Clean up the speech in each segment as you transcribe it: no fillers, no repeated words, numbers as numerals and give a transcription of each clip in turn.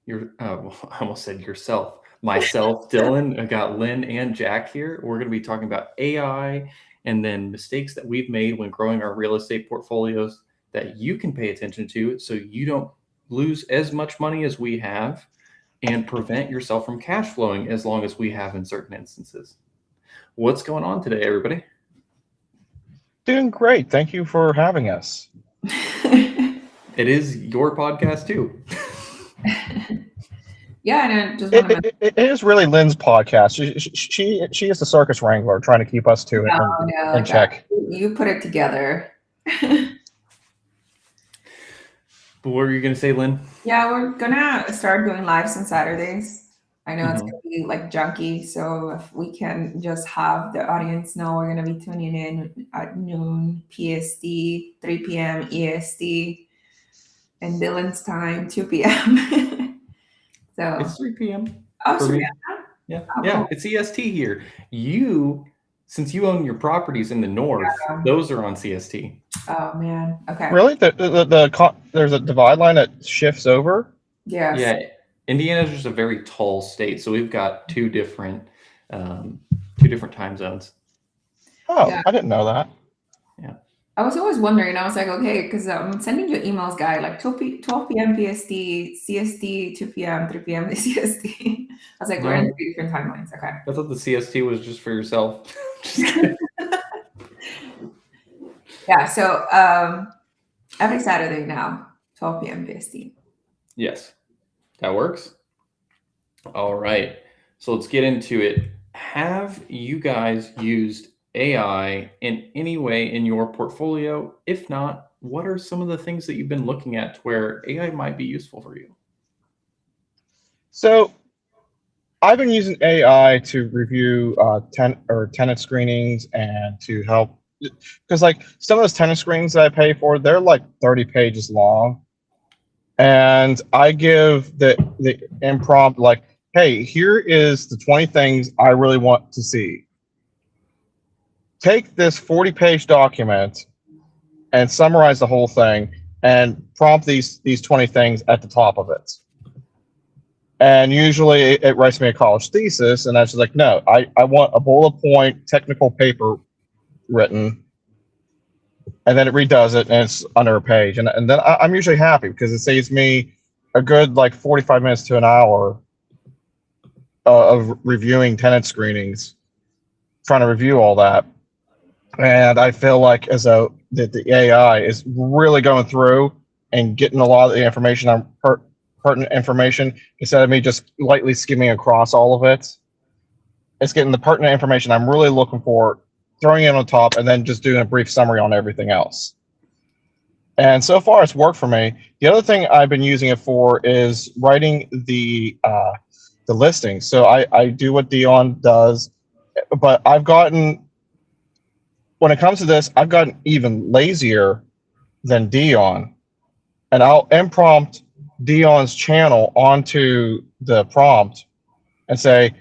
I almost said yourself, myself, Dylan. I got Lynn and Jack here. We're going to be talking about AI and then mistakes that we've made when growing our real estate portfolios that you can pay attention to so you don't lose as much money as we have and prevent yourself from cash flowing as long as we have in certain instances. What's going on today, everybody? Doing great. Thank you for having us. It is your podcast too. Yeah, and I just want to It is really Lynn's podcast. She is the circus wrangler trying to keep us to it in check. You put it together. But what were you going to say, Lynn? Yeah, we're gonna start doing lives on Saturdays. I know it's gonna be like junky, so if we can just have the audience know we're gonna be tuning in at noon PST, 3 p.m. EST, and Dylan's time 2 p.m. So it's 3 p.m. Oh, 3 p.m. Yeah, yeah, it's EST here. Since you own your properties in the north, those are on CST. Oh man, okay. Really? There's a divide line that shifts over? Yes. Yeah, Indiana's just a very tall state, so we've got two different time zones. Oh, yeah. I didn't know that. Yeah. I was always wondering. I was like, okay, because I'm sending you emails, guy, like 12 p.m. PST, CST, 2 p.m., 3 p.m. CST. I was like, we're in 3 different timelines. Okay. I thought the CST was just for yourself. Yeah, so every Saturday now, 12 p.m. PST. Yes, that works. All right, so let's get into it. Have you guys used AI in any way in your portfolio? If not, what are some of the things that you've been looking at where AI might be useful for you? So I've been using AI to review tenant screenings and to help, because like some of those tenant screenings that I pay for, they're like 30 pages long, and I give the impromptu, like, hey, here is the 20 things I really want to see. Take this 40-page document and summarize the whole thing and prompt these 20 things at the top of it. And usually it writes me a college thesis, and I was like, no, I want a bullet point technical paper written, and then it redoes it, and it's under a page. And then I'm usually happy because it saves me a good like 45 minutes to an hour of reviewing tenant screenings, trying to review all that. And I feel like as though that the AI is really going through and getting a lot of the information, pertinent information, instead of me just lightly skimming across all of it. It's getting the pertinent information I'm really looking for, throwing it on top, and then just doing a brief summary on everything else. And so far, it's worked for me. The other thing I've been using it for is writing the listings. So I do what Dion does, but I've gotten, when it comes to this, I've gotten even lazier than Dion, and I'll imprompt Dion's channel onto the prompt and say,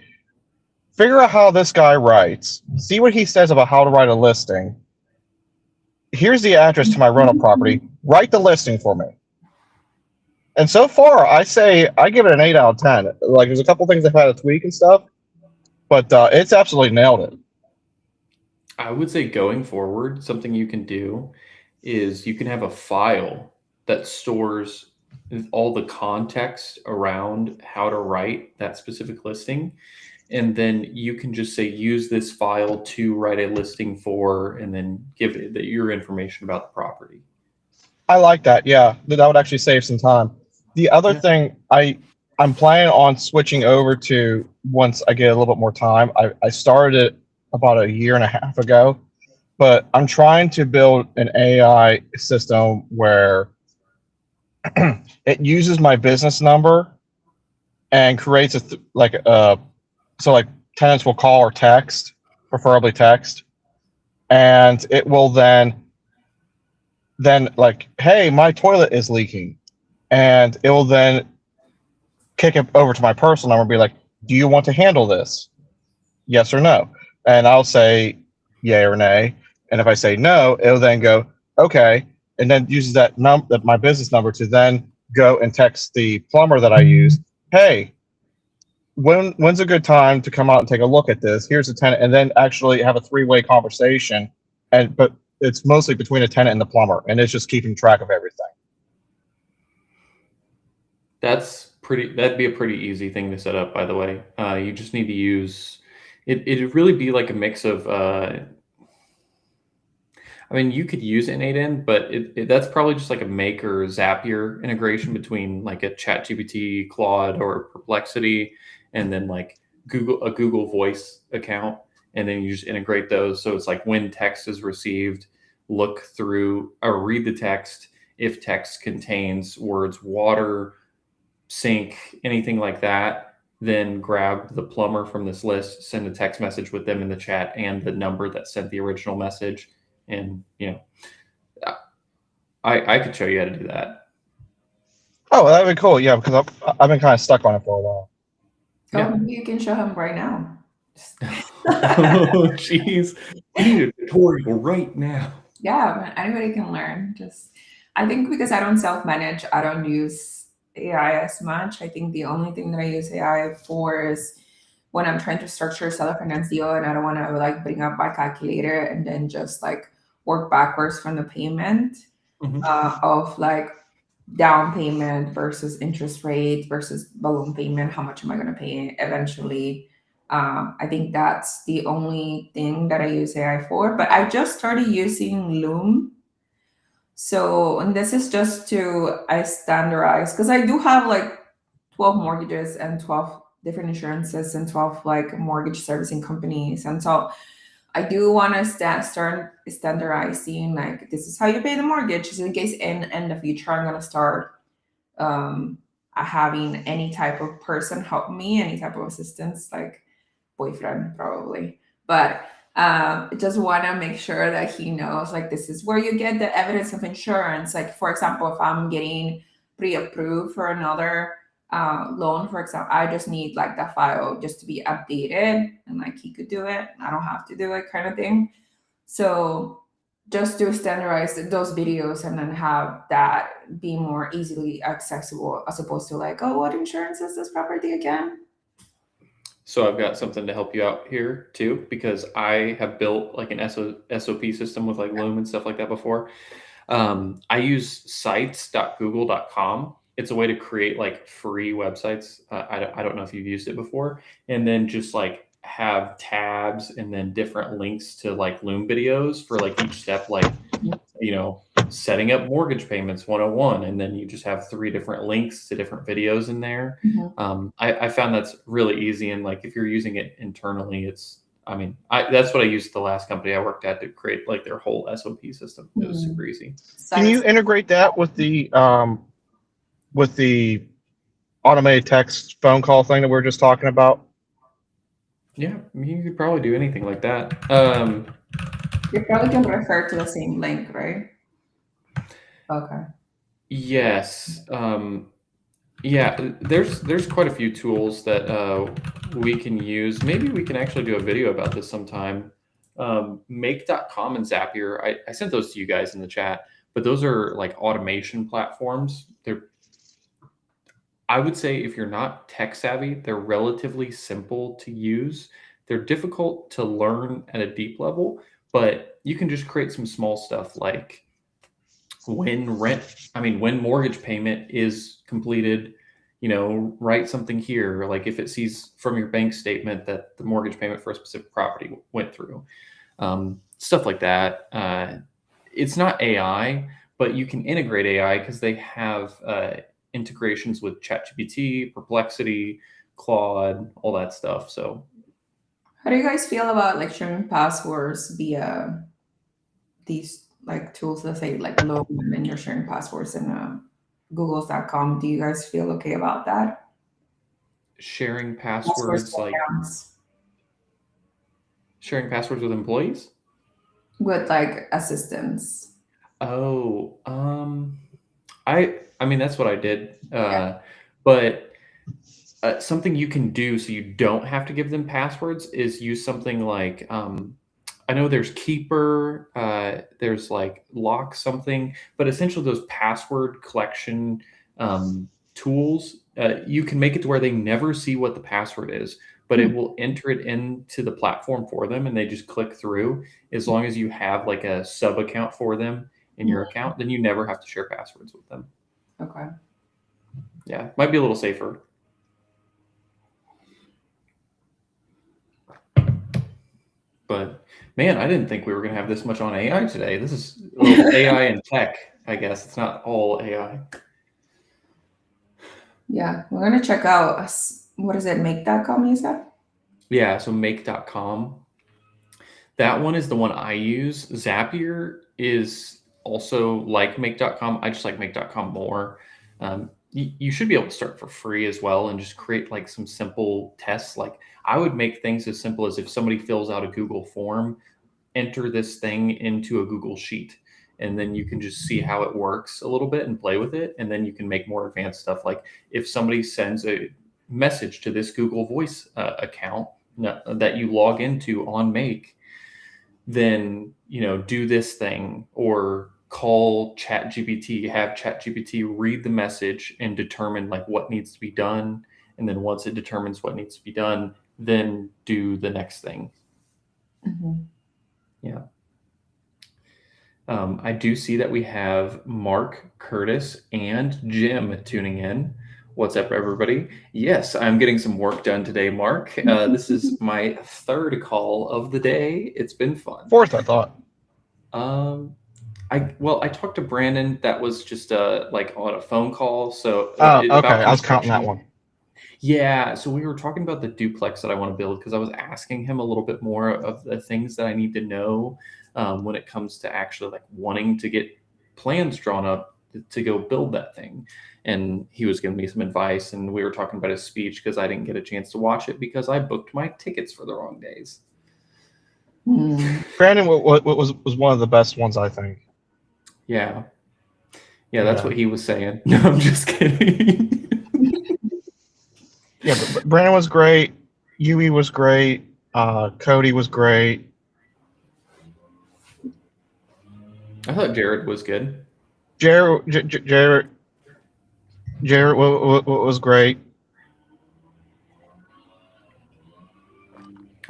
figure out how this guy writes, see what he says about how to write a listing. Here's the address to my rental property, write the listing for me. And so far, I give it an 8 out of 10. Like, there's a couple things I've had to tweak and stuff, but it's absolutely nailed it. I would say going forward, something you can do is you can have a file that stores all the context around how to write that specific listing. And then you can just say, use this file to write a listing for, and then give it your information about the property. I like that. Yeah, that would actually save some time. The other thing I'm planning on switching over to once I get a little bit more time. I started it about a year and a half ago, but I'm trying to build an AI system where it uses my business number and creates so like tenants will call or text, preferably text, and it will then like, hey, my toilet is leaking, and it will then kick it over to my personal number and be like, do you want to handle this? Yes or no? And I'll say yay or nay. And if I say no, it'll then go, okay, and then uses that my business number to then go and text the plumber that I use hey, when's a good time to come out and take a look at this? Here's a tenant, and then actually have a three-way conversation. But it's mostly between a tenant and the plumber, and it's just keeping track of everything. That'd be a pretty easy thing to set up, by the way. You just need to use it. It'd really be like a mix of. I mean, you could use N8N, but that's probably just like a Make or Zapier integration between like a ChatGPT, Claude, or Perplexity, and then like a Google Voice account, and then you just integrate those. So it's like when text is received, look through or read the text. If text contains words water, sink, anything like that, then grab the plumber from this list, send a text message with them in the chat and the number that sent the original message. And, I could show you how to do that. Oh, that'd be cool. Yeah, because I've been kind of stuck on it for a while. Oh, maybe you can show him right now. Oh, jeez. We need a tutorial right now. Yeah, anybody can learn. I think because I don't self-manage, I don't use AI as much. I think the only thing that I use AI for is when I'm trying to structure a seller finance deal and I don't want to like bring up my calculator and then just like work backwards from the payment of like down payment versus interest rate versus balloon payment. How much am I going to pay eventually? I think that's the only thing that I use AI for. But I just started using Loom. So, and this is just I standardize because I do have like 12 mortgages and 12 different insurances and 12 like mortgage servicing companies. And so I do want to start standardizing like this is how you pay the mortgage. Just in case in the future I'm gonna start having any type of person help me, any type of assistance, like boyfriend probably. But just want to make sure that he knows like this is where you get the evidence of insurance. Like for example, if I'm getting pre-approved for another loan, for example, I just need like that file just to be updated and like he could do it. I don't have to do it kind of thing. So just to standardize those videos and then have that be more easily accessible as opposed to like, oh, what insurance is this property again? So I've got something to help you out here too, because I have built like an SOP system with like Loom and stuff like that before. I use sites.google.com. It's a way to create like free websites. I don't know if you've used it before, and then just like have tabs and then different links to like Loom videos for like each step, like, setting up mortgage payments 101. And then you just have 3 different links to different videos in there. I found that's really easy. And like, if you're using it internally, that's what I used at the last company I worked at to create like their whole SOP system. It was super easy. Can you integrate that with the automated text phone call thing that we were just talking about? Yeah, you could probably do anything like that. You're probably going to refer to the same link, right? Okay. Yes. Yeah, there's quite a few tools that we can use. Maybe we can actually do a video about this sometime. Make.com and Zapier, I sent those to you guys in the chat, but those are like automation platforms. I would say if you're not tech savvy, they're relatively simple to use. They're difficult to learn at a deep level, but you can just create some small stuff like when mortgage payment is completed, write something here. Like if it sees from your bank statement that the mortgage payment for a specific property went through, stuff like that. It's not AI, but you can integrate AI because they have integrations with ChatGPT, Perplexity, Claude, all that stuff. So how do you guys feel about like sharing passwords via these like tools that say like Loam and then you're sharing passwords in googles.com? Do you guys feel okay about that? Sharing passwords sharing passwords with employees? With like assistants. Oh, I mean, that's what I did. But something you can do so you don't have to give them passwords is use something like, I know there's Keeper, there's like Lock something, but essentially those password collection tools you can make it to where they never see what the password is, but it will enter it into the platform for them, and they just click through. As long as you have like a sub account for them in your account, then you never have to share passwords with them. Okay. Yeah, might be a little safer. But man, I didn't think we were going to have this much on AI today. This is AI and tech, I guess. It's not all AI. Yeah, we're gonna check out what is it, make.com, you said? Yeah, so make.com. That one is the one I use. Zapier is also like make.com. I just like make.com more. You should be able to start for free as well and just create like some simple tests. Like I would make things as simple as if somebody fills out a Google form, enter this thing into a Google Sheet, and then you can just see how it works a little bit and play with it. And then you can make more advanced stuff. Like if somebody sends a message to this Google Voice account that you log into on Make, then, do this thing, or call ChatGPT, have ChatGPT read the message and determine like what needs to be done. And then once it determines what needs to be done, then do the next thing. Mm-hmm. Yeah. I do see that we have Mark, Curtis, and Jim tuning in. What's up, everybody? Yes, I'm getting some work done today, Mark. This is my third call of the day. It's been fun. Fourth, I thought. I talked to Brandon. That was just like on a phone call. So Okay, about I was counting that one. Yeah, so we were talking about the duplex that I want to build because I was asking him a little bit more of the things that I need to know when it comes to actually like wanting to get plans drawn up to go build that thing. And he was giving me some advice, and we were talking about his speech because I didn't get a chance to watch it because I booked my tickets for the wrong days. Brandon was one of the best ones, I think. Yeah, that's what he was saying. No, I'm just kidding. Yeah, but Brandon was great. Yui was great. Cody was great. I thought Jared was good. Jared was great.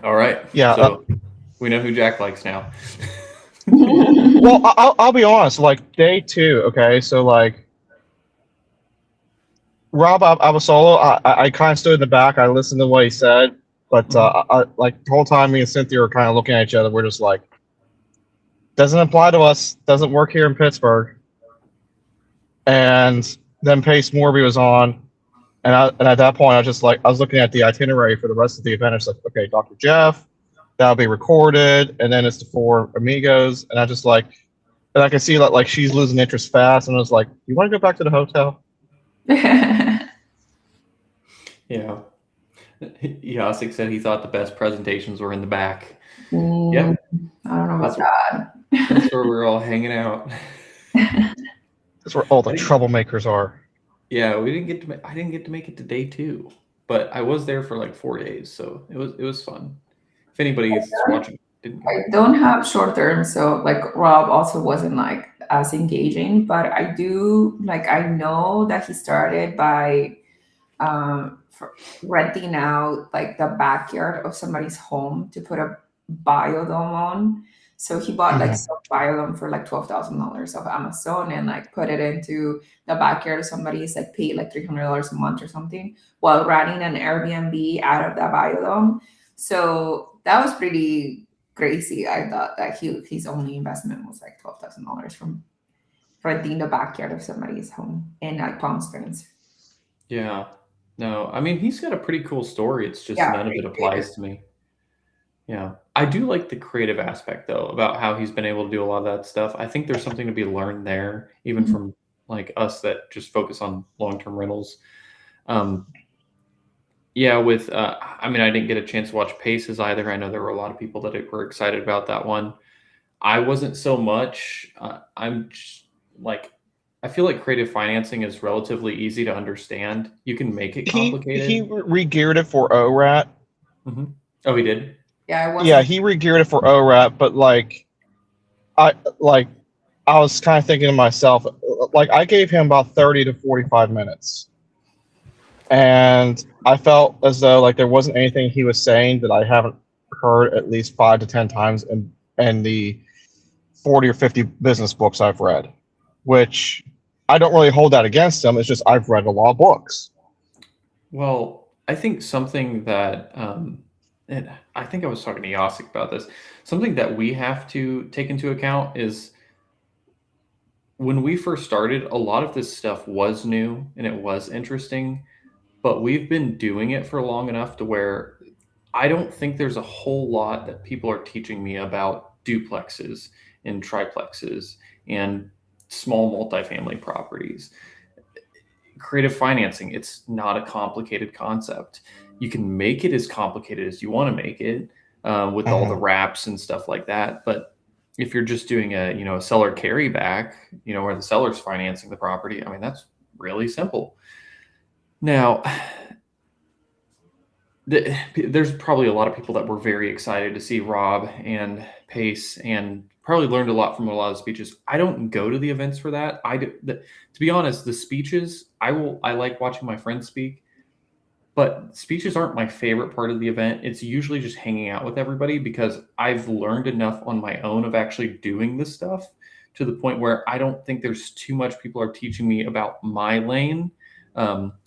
All right. Yeah. So we know who Jack likes now. Well, I'll be honest. Like day 2, okay. So like Rob Abasolo, I kind of stood in the back. I listened to what he said, but I, like the whole time, me and Cynthia were kind of looking at each other. We're just like, doesn't apply to us. Doesn't work here in Pittsburgh. And then Pace Morby was on, and at that point, I was just like, I was looking at the itinerary for the rest of the event. It's like, okay, Dr. Jeff, that'll be recorded, and then it's the 4 amigos, and I just like, and I can see that like she's losing interest fast, and I was like, you want to go back to the hotel? Yeah. Yasik said he thought the best presentations were in the back. Yep. I don't know about that. That's where we're all hanging out. That's where all the troublemakers are. Yeah, I didn't get to make it to day 2, but I was there for like 4 days, so it was fun. If anybody is watching, I don't have short term, so like Rob also wasn't like as engaging, but I do like, I know that he started by renting out like the backyard of somebody's home to put a biodome on. So he bought like some biodome for like $12,000 off Amazon and like put it into the backyard of somebody's, like paid like $300 a month or something while running an Airbnb out of that biodome. So that was pretty crazy. I thought that his only investment was like $12,000 from renting the backyard of somebody's home in like Palm Springs. Yeah. No, I mean, he's got a pretty cool story. It's just none of it applies to me. Yeah. I do like the creative aspect though, about how he's been able to do a lot of that stuff. I think there's something to be learned there, even from like us that just focus on long-term rentals. Yeah, with I mean, I didn't get a chance to watch Paces either. I know there were a lot of people that were excited about that one. I wasn't so much. I'm just like, I feel like creative financing is relatively easy to understand. You can make it complicated. He re-geared it for ORAT. Oh, he did? Yeah, he re-geared it for ORAT, but like I was kind of thinking to myself, like I gave him about 30 to 45 minutes. And I felt as though like there wasn't anything he was saying that I haven't heard at least 5 to 10 times in the 40 or 50 business books I've read, which I don't really hold that against him. It's just I've read a lot of books. Well, I think something that, and I think I was talking to Yasik about this, something that we have to take into account is when we first started, a lot of this stuff was new and it was interesting, but we've been doing it for long enough to where I don't think there's a whole lot that people are teaching me about duplexes and triplexes and small multifamily properties. Creative financing, it's not a complicated concept. You can make it as complicated as you want to make it with all the wraps and stuff like that. But if you're just doing a seller carryback, where the seller's financing the property, I mean, that's really simple. Now, there's probably a lot of people that were very excited to see Rob and Pace and probably learned a lot from a lot of speeches. I don't go to the events for that. To be honest, the speeches, I like watching my friends speak, but speeches aren't my favorite part of the event. It's usually just hanging out with everybody because I've learned enough on my own of actually doing this stuff to the point where I don't think there's too much people are teaching me about my lane,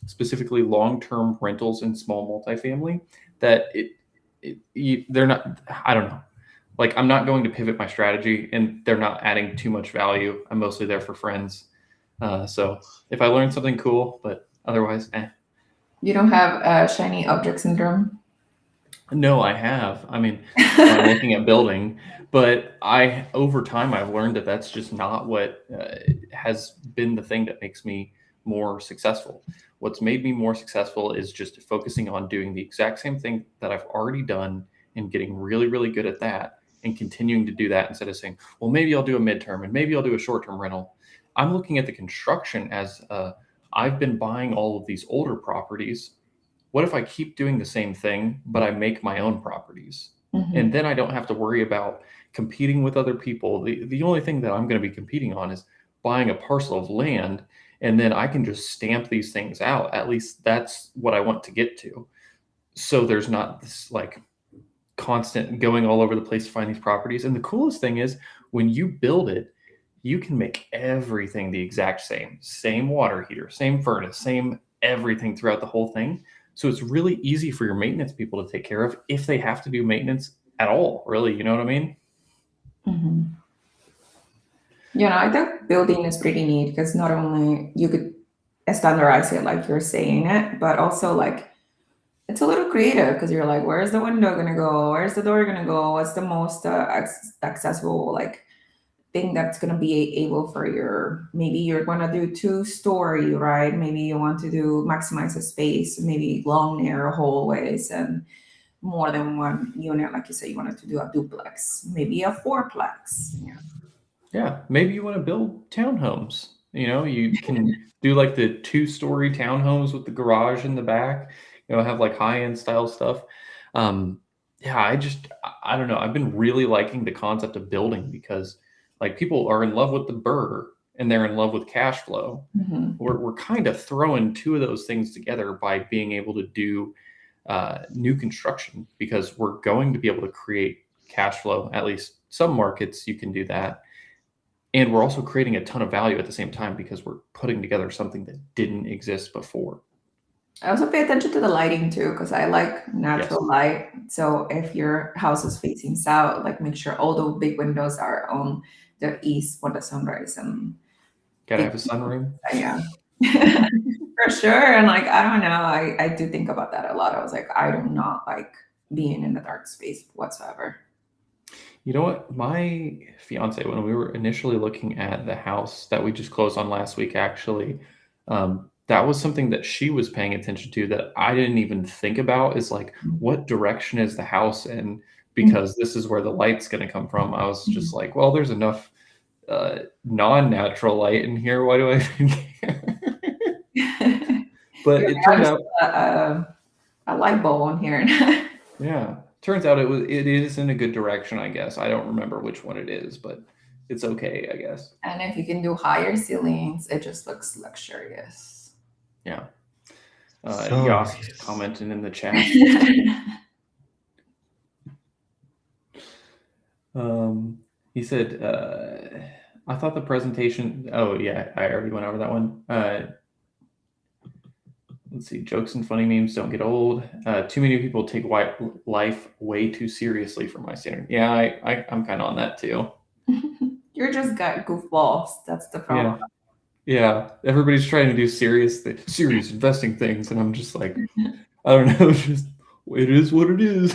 specifically long-term rentals and small multifamily, that they're not, I don't know. Like, I'm not going to pivot my strategy and they're not adding too much value. I'm mostly there for friends. So if I learn something cool, but otherwise, You don't have shiny object syndrome? No, I have. I mean, I'm looking at building, but over time, I've learned that that's just not what has been the thing that makes me more successful. What's made me more successful is just focusing on doing the exact same thing that I've already done and getting really, really good at that and continuing to do that instead of saying, well, maybe I'll do a midterm and maybe I'll do a short-term rental. I'm looking at the construction as I've been buying all of these older properties. What if I keep doing the same thing, but I make my own properties? Mhm. And then I don't have to worry about competing with other people. The only thing that I'm going to be competing on is buying a parcel of land, and then I can just stamp these things out. At least that's what I want to get to. So there's not this like constant going all over the place to find these properties. And the coolest thing is when you build it, you can make everything the exact same water heater, same furnace, same everything throughout the whole thing. So it's really easy for your maintenance people to take care of if they have to do maintenance at all, really. You know what I mean? Mm-hmm. I think building is pretty neat because not only you could standardize it like you're saying it, but also like it's a little creative because you're like, where's the window gonna go? Where's the door gonna go? What's the most accessible like thing that's gonna be able for maybe you're gonna do 2-story, right? Maybe you want to do maximize the space, maybe long narrow hallways and more than one unit, like you said, you wanted to do a duplex, maybe a fourplex. Yeah. Maybe you want to build townhomes. You can do like the 2-story townhomes with the garage in the back, have like high-end style stuff. Yeah, I don't know. I've been really liking the concept of building because like people are in love with the burr and they're in love with cash flow. Mm-hmm. We're kind of throwing two of those things together by being able to do new construction because we're going to be able to create cash flow. At least some markets you can do that. And we're also creating a ton of value at the same time because we're putting together something that didn't exist before. I also pay attention to the lighting too, because I like natural light. So if your house is facing south, like make sure all the big windows are on the east for the sunrise and Gotta have a sunroom. yeah. For sure. And like I don't know, I do think about that a lot. I was like, I do not like being in the dark space whatsoever. You know what? My fiance, when we were initially looking at the house that we just closed on last week, actually, that was something that she was paying attention to that I didn't even think about is like, what direction is the house in? Because this is where the light's going to come from. I was just like, well, there's enough non-natural light in here. Why do I even care? But it turned out a light bulb on here. Yeah. Turns out it is in a good direction, I guess. I don't remember which one it is, but it's okay, I guess. And if you can do higher ceilings, it just looks luxurious. Yeah. Yost commenting in the chat. He said, I thought the presentation. Oh, yeah, I already went over that one. Let's see. Jokes and funny memes don't get old. Too many people take life way too seriously for my standard. Yeah, I'm kind of on that too. You're just got goofballs. That's the problem. Yeah. Everybody's trying to do serious investing things, and I'm just like, I don't know. Just it is what it is.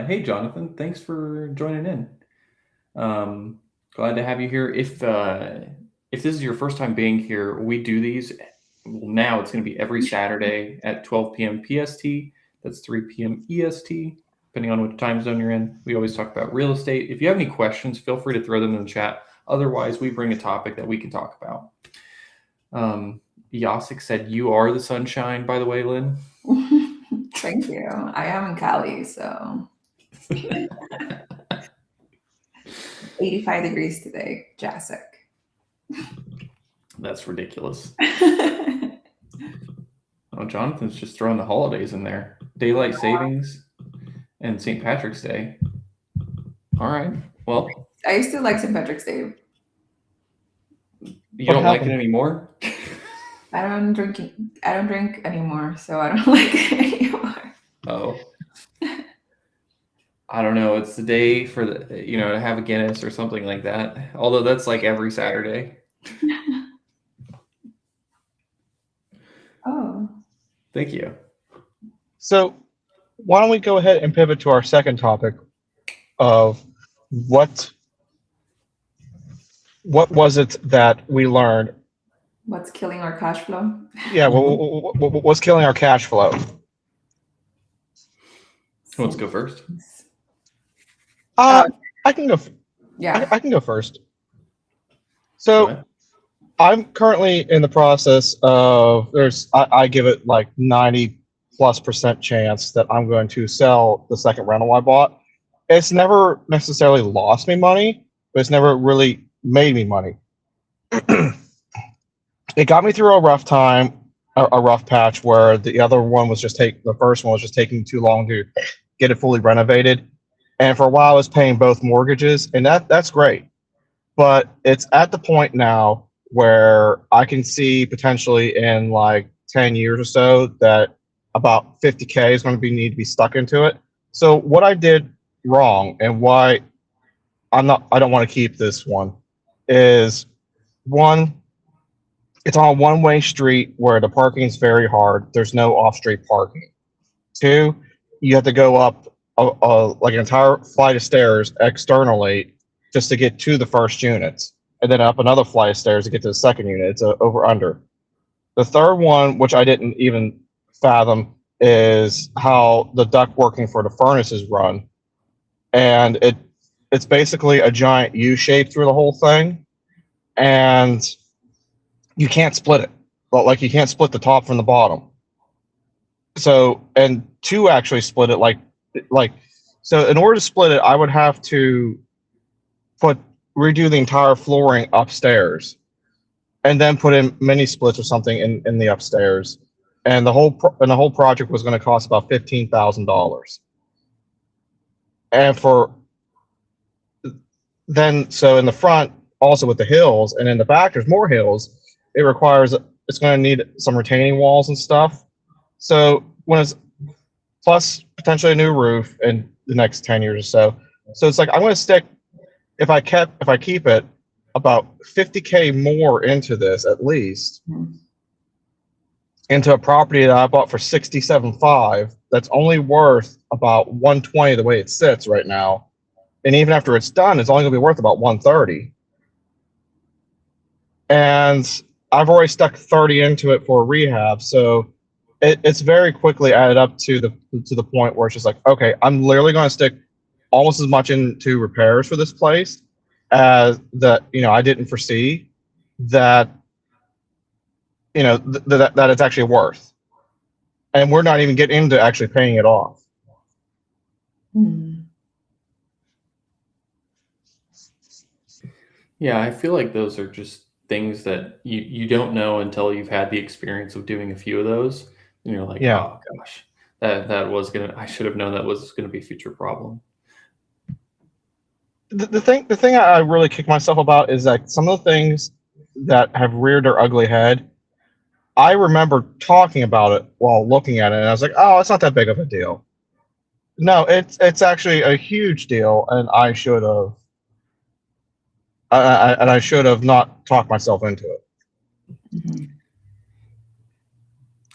Hey Jonathan, thanks for joining in. Glad to have you here. If this is your first time being here, we do these. Now it's going to be every Saturday at 12 p.m. PST. That's 3 p.m. EST, depending on which time zone you're in. We always talk about real estate. If you have any questions, feel free to throw them in the chat. Otherwise, we bring a topic that we can talk about. Yasik said, "You are the sunshine," by the way, Lynn. Thank you. I am in Cali, so 85 degrees today, Jacek. That's ridiculous. Oh, Jonathan's just throwing the holidays in there. Daylight savings and St. Patrick's Day. All right. Well, I used to like St. Patrick's Day. You don't like it anymore? I don't drink anymore, so I don't like it anymore. Oh. I don't know. It's the day for to have a Guinness or something like that. Although that's like every Saturday. Oh. Thank you. So why don't we go ahead and pivot to our second topic of what was it that we learned? What's killing our cash flow? Yeah, what's killing our cash flow? Who wants to go first? I can go. Yeah, I can go first. So I'm currently in the process of I give it like 90+% chance that I'm going to sell the second rental I bought. It's never necessarily lost me money, but it's never really made me money. It got me through a rough time, a rough patch where the first one was just taking too long to get it fully renovated. And for a while I was paying both mortgages, and that's great. But it's at the point now where I can see potentially in like 10 years or so that about 50K is going to need to be stuck into it. So what I did wrong and why I don't want to keep this one is, one, it's on a one-way street where the parking is very hard. There's no off-street parking. Two, you have to go up like an entire flight of stairs externally just to get to the first units, and then up another flight of stairs to get to the second unit. It's over under. The third one, which I didn't even fathom, is how the duct working for the furnace is run, and it's basically a giant U shape through the whole thing, and you can't split it. But like you can't split the top from the bottom. So, and to actually split it, so in order to split it, I would have to redo the entire flooring upstairs, and then put in mini splits or something in the upstairs, and the whole project was going to cost about $15,000. And so in the front, also with the hills, and in the back there's more hills. It's going to need some retaining walls and stuff. So when it's plus potentially a new roof in the next 10 years or so. So it's like I'm going to stick, if I keep it, about 50K more into this at least, into a property that I bought for 67.5 that's only worth about 120 the way it sits right now. And even after it's done, it's only going to be worth about 130. And I've already stuck 30 into it for a rehab, so it's very quickly added up to the point where it's just like, okay, I'm literally going to stick almost as much into repairs for this place as that I didn't foresee that that it's actually worth, and we're not even getting into actually paying it off. Yeah, I feel like those are just things that you don't know until you've had the experience of doing a few of those, and you're like, Yeah. oh gosh, that was gonna. I should have known that was gonna be a future problem. The thing I really kick myself about is that some of the things that have reared their ugly head, I remember talking about it while looking at it, and I was like, oh, it's not that big of a deal. No, it's actually a huge deal, and I should have. I should have not talked myself into it. Mhm.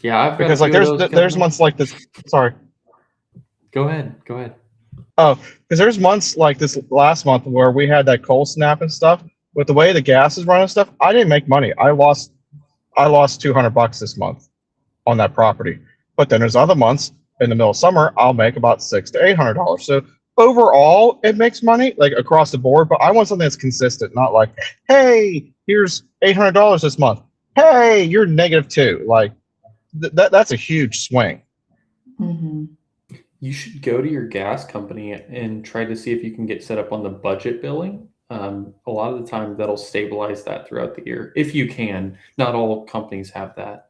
Yeah, I've got Because a like few of those there's coming up. months like this. Sorry. Go ahead. Go ahead. Oh, because there's months like this last month where we had that cold snap and stuff. With the way the gas is running and stuff, I didn't make money. I lost $200 this month on that property. But then there's other months in the middle of summer, I'll make about $600 to $800. So overall, it makes money like across the board. But I want something that's consistent, not like, hey, here's $800 this month. Hey, you're -2. Like that's a huge swing. Mhm. You should go to your gas company and try to see if you can get set up on the budget billing. A lot of the time, that'll stabilize that throughout the year if you can. Not all companies have that.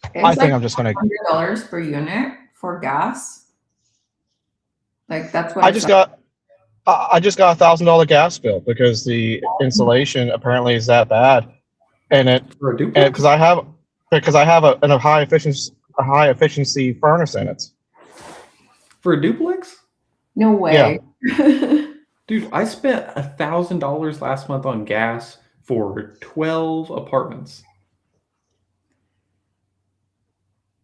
I It's think like I'm just gonna. $100 per unit for gas. Like that's what I it's just like. got I just got $1,000 gas bill because the insulation apparently is that bad, and For a duplex? because I have a high efficiency furnace in it. For a duplex? No way. Dude, I spent $1,000 last month on gas for 12 apartments.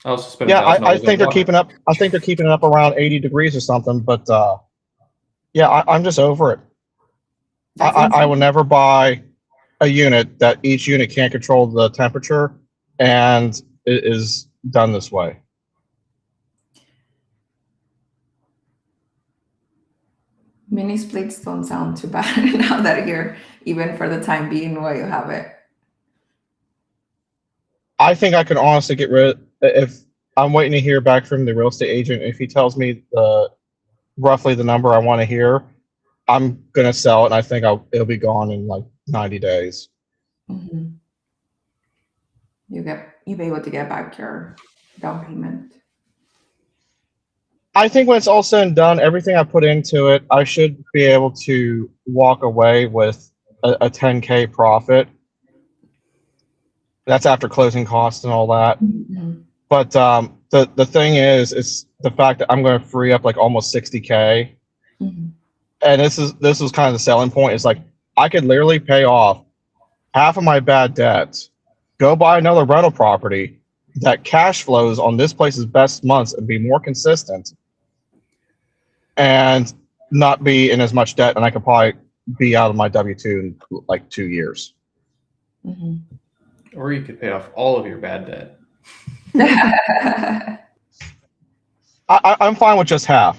I also spent Yeah, $1,000 I on think they're water. keeping up. I think they're keeping it up around 80 degrees or something. But yeah, I'm just over it. That's I will insane. never buy a unit that each unit can't control the temperature and it is done this way. Mini splits don't sound too bad now that you're even for the time being while you have it. I think I can honestly get rid if I'm waiting to hear back from the real estate agent. If he tells me roughly the number I want to hear, I'm gonna sell it, and I think it'll be gone in like 90 days. Mm-hmm. You'll be able to get back your down payment. I think when it's all said and done, everything I put into it, I should be able to walk away with a 10K profit. That's after closing costs and all that. Mm-hmm. But the thing is, it's the fact that I'm going to free up like almost 60K. Mm-hmm. And this is kind of the selling point. It's like I could literally pay off half of my bad debts, go buy another rental property that cash flows on this place's best months and be more consistent, and not be in as much debt, and I could probably be out of my W-2 in like 2 years. Mm-hmm. Or you could pay off all of your bad debt. I'm fine with just half.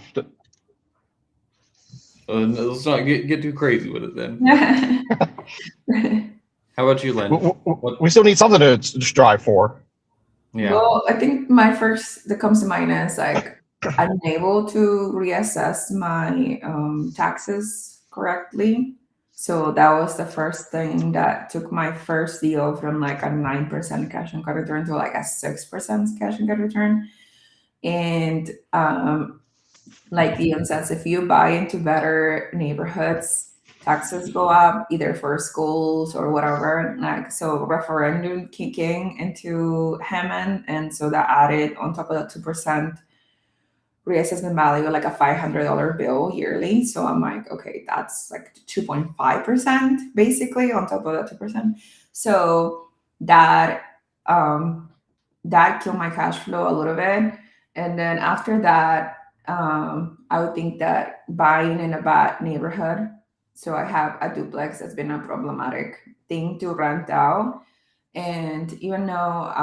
Let's not get too crazy with it then. How about you, Lynn? We still need something to strive for. Yeah. Well, I think my first that comes to mind is like I'm able to reassess my taxes correctly. So that was the first thing that took my first deal from like a 9% cash and card return to like a 6% cash and card return. And like Dion says, if you buy into better neighborhoods, taxes go up either for schools or whatever. Like so, referendum kicking into Hammond, and so that added on top of that 2% reassessment value, like a $500 bill yearly. So I'm like, okay, that's like 2.5% basically on top of that 2%. So that that killed my cash flow a little bit. And then after that, I would think that buying in a bad neighborhood. So I have a duplex that's been a problematic thing to rent out. And even though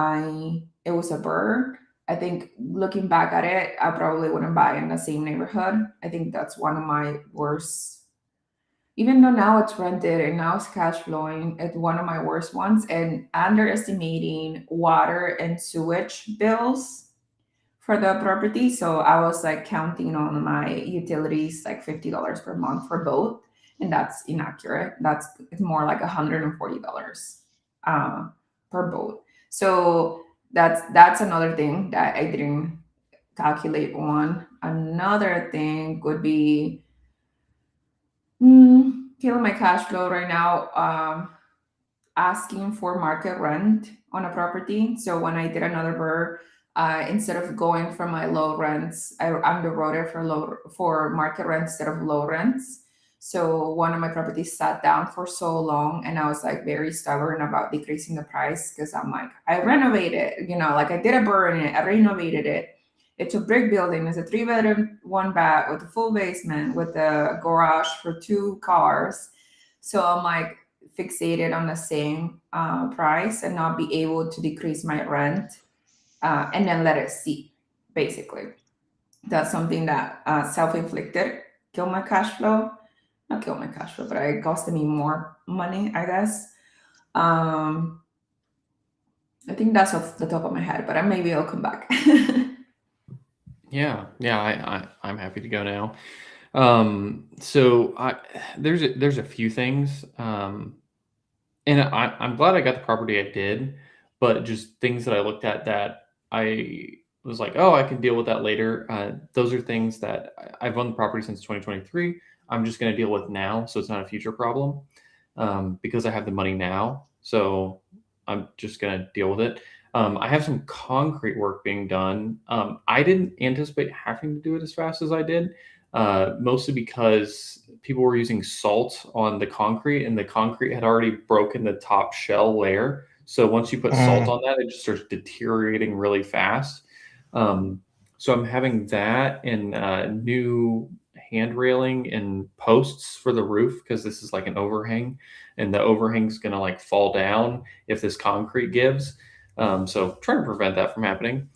it was a burr, I think looking back at it, I probably wouldn't buy in the same neighborhood. I think that's one of my worst. Even though now it's rented and now it's cash flowing, it's one of my worst ones. And underestimating water and sewage bills for the property. So I was like counting on my utilities like $50 per month for both. and that's inaccurate. It's more like $140 per boat. So that's another thing that I didn't calculate on. Another thing would be killing my cash flow right now. Asking for market rent on a property. So when I did another burr, instead of going for my low rents, I'm the rotor for market rent instead of low rents. So one of my properties sat down for so long, and I was like very stubborn about decreasing the price because I'm like, I renovated, like I did a burr in it, I renovated it. It's a brick building. It's a 3-bedroom, 1 bath with a full basement with a garage for 2 cars. So I'm like, fixated on the same price and not be able to decrease my rent and then let it see. Basically, that's something that self-inflicted kill my cash flow. Not kill my cash flow, but it costed me more money, I guess. I think that's off the top of my head, but maybe I'll come back. Yeah, I'm happy to go now. So there's a few things, and I'm glad I got the property I did, but just things that I looked at that I was like, oh, I can deal with that later. Those are things that I've owned the property since 2023. I'm just going to deal with now, so it's not a future problem, because I have the money now. So I'm just going to deal with it. I have some concrete work being done. I didn't anticipate having to do it as fast as I did, mostly because people were using salt on the concrete, and the concrete had already broken the top shell layer. So once you put salt on that, it just starts deteriorating really fast. So I'm having that and new hand railing and posts for the roof, because this is like an overhang, and the overhang's going to like fall down if this concrete gives. So trying to prevent that from happening.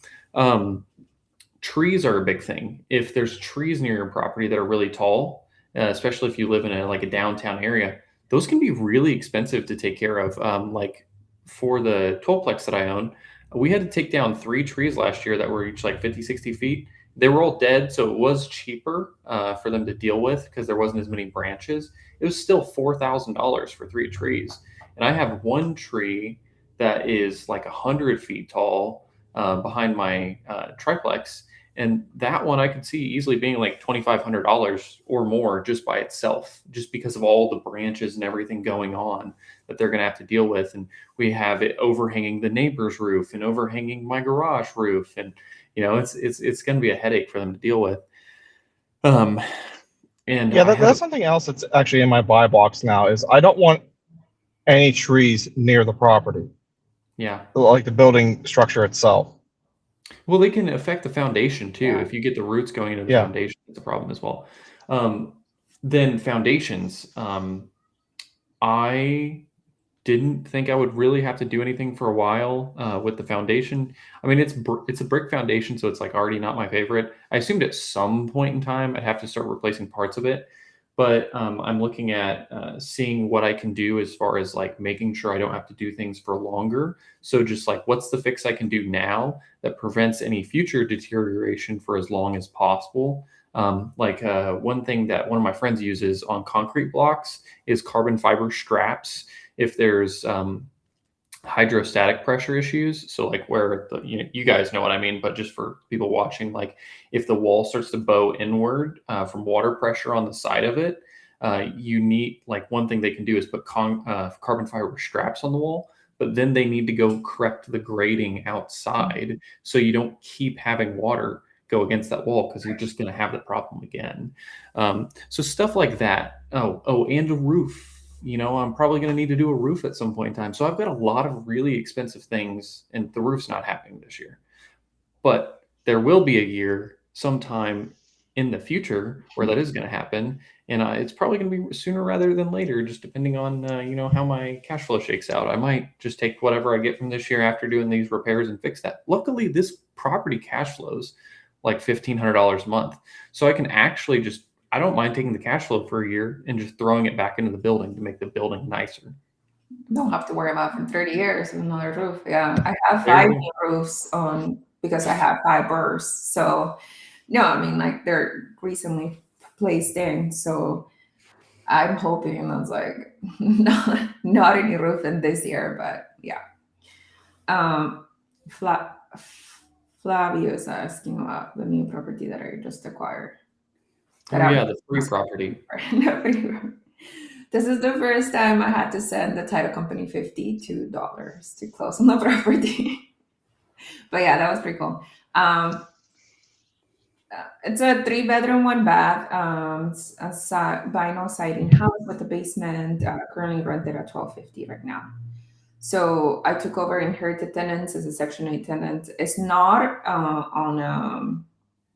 Trees are a big thing. If there's trees near your property that are really tall, especially if you live in a downtown area, those can be really expensive to take care of. Like for the 12plex that I own, we had to take down 3 trees last year that were each like 50, 60 feet. They were all dead, so it was cheaper for them to deal with because there wasn't as many branches. It was still $4,000 for 3 trees. And I have one tree that is like 100 feet tall behind my triplex. And that one I could see easily being like $2,500 or more just by itself, just because of all the branches and everything going on that they're going to have to deal with. And we have it overhanging the neighbor's roof and overhanging my garage roof. And, it's going to be a headache for them to deal with. And yeah, that's something else that's actually in my buy box now is I don't want any trees near the property. Yeah. Like the building structure itself. Well, they can affect the foundation too. Yeah. If you get the roots going into the foundation, it's a problem as well. Then foundations. I didn't think I would really have to do anything for a while with the foundation. I mean, it's a brick foundation, so it's like already not my favorite. I assumed at some point in time I'd have to start replacing parts of it. But I'm looking at seeing what I can do as far as like making sure I don't have to do things for longer. So just like, what's the fix I can do now that prevents any future deterioration for as long as possible? One thing that one of my friends uses on concrete blocks is carbon fiber straps. If there's hydrostatic pressure issues, so like where you guys know what I mean, but just for people watching, like if the wall starts to bow inward from water pressure on the side of it, you need, like, one thing they can do is put carbon fiber straps on the wall, but then they need to go correct the grading outside so you don't keep having water go against that wall, because you're just going to have the problem again. So stuff like that. And a roof. I'm probably going to need to do a roof at some point in time. So I've got a lot of really expensive things, and the roof's not happening this year. But there will be a year sometime in the future where that is going to happen. And it's probably going to be sooner rather than later, just depending on, how my cash flow shakes out. I might just take whatever I get from this year after doing these repairs and fix that. Luckily, this property cash flows like $1,500 a month. So I can actually I don't mind taking the cash flow for a year and just throwing it back into the building to make the building nicer. Don't have to worry about for 30 years with another roof. Yeah, I have 5 new roofs on because I have 5 burrs. So no, I mean, like, they're recently placed in. So I'm hoping it's like not any roof in this year, but yeah. Fla- Flavio is asking about the new property that I just acquired. Oh yeah, the free property. This is the first time I had to send the title company $52 to close on the property. But yeah, that was pretty cool. It's a 3-bedroom, 1 bath. It's a vinyl siding house with a basement. Currently rented at $12.50 right now. So I took over inherited tenants as a Section 8 tenant. It's not on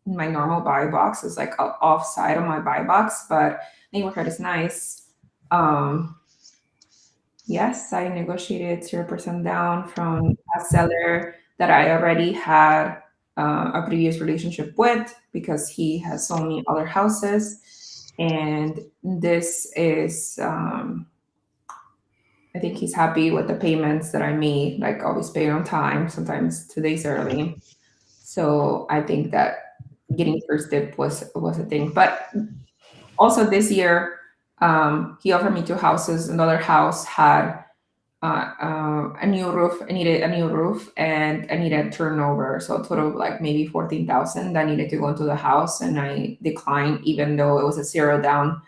my normal buy box. It's like off side of my buy box, but neighborhood is nice. Yes, I negotiated 0% down from a seller that I already had a previous relationship with because he has sold me other houses. And this is, I think he's happy with the payments that I made, like always pay on time, sometimes 2 days early. So I think that getting first dip was a thing. But also this year, he offered me 2 houses. Another house had a new roof. I needed a new roof and I needed turnover. So a total of like maybe 14,000 that needed to go into the house, and I declined, even though it was a 0 down.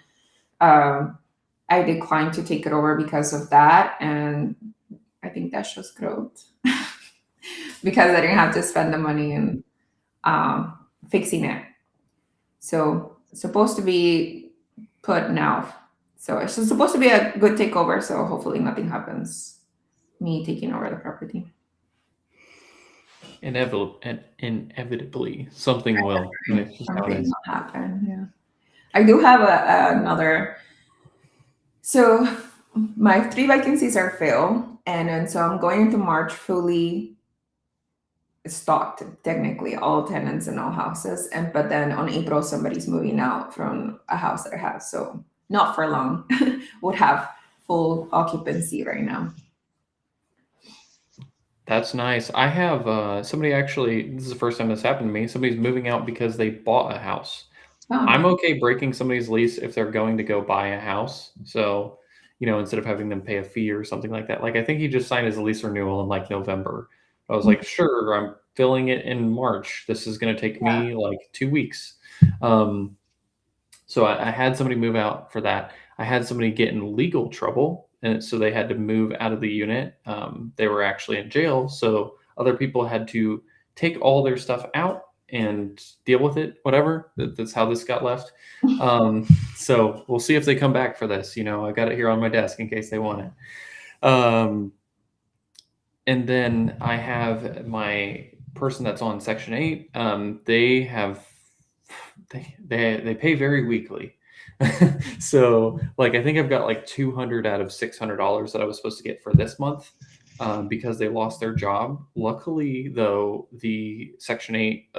I declined to take it over because of that, and I think that shows growth because I didn't have to spend the money in fixing it. So it's supposed to be put now. So it's supposed to be a good takeover. So hopefully nothing happens. Me taking over the property. Inevitably, something will. It's just how it Something is. will happen. Yeah. I do have another. So my 3 vacancies are filled, and so I'm going into March fully stocked, technically all tenants and all houses, but then on April somebody's moving out from a house that I have, so not for long. Would have full occupancy right now. That's nice. I have somebody actually, this is the first time this happened to me. Somebody's moving out because they bought a house. Oh, I'm okay breaking somebody's lease if they're going to go buy a house. So, instead of having them pay a fee or something like that. Like, I think he just signed his lease renewal in like November. I was like, sure, I'm filling it in March. This is going to take me like 2 weeks. So I had somebody move out for that. I had somebody get in legal trouble, and so they had to move out of the unit. They were actually in jail, so other people had to take all their stuff out and deal with it. Whatever. That's how this got left. So we'll see if they come back for this. I got it here on my desk in case they want it. And then I have my person that's on Section 8. They pay very weakly. So like, I think I've got like $200 out of $600 that I was supposed to get for this month, because they lost their job. Luckily though, the Section 8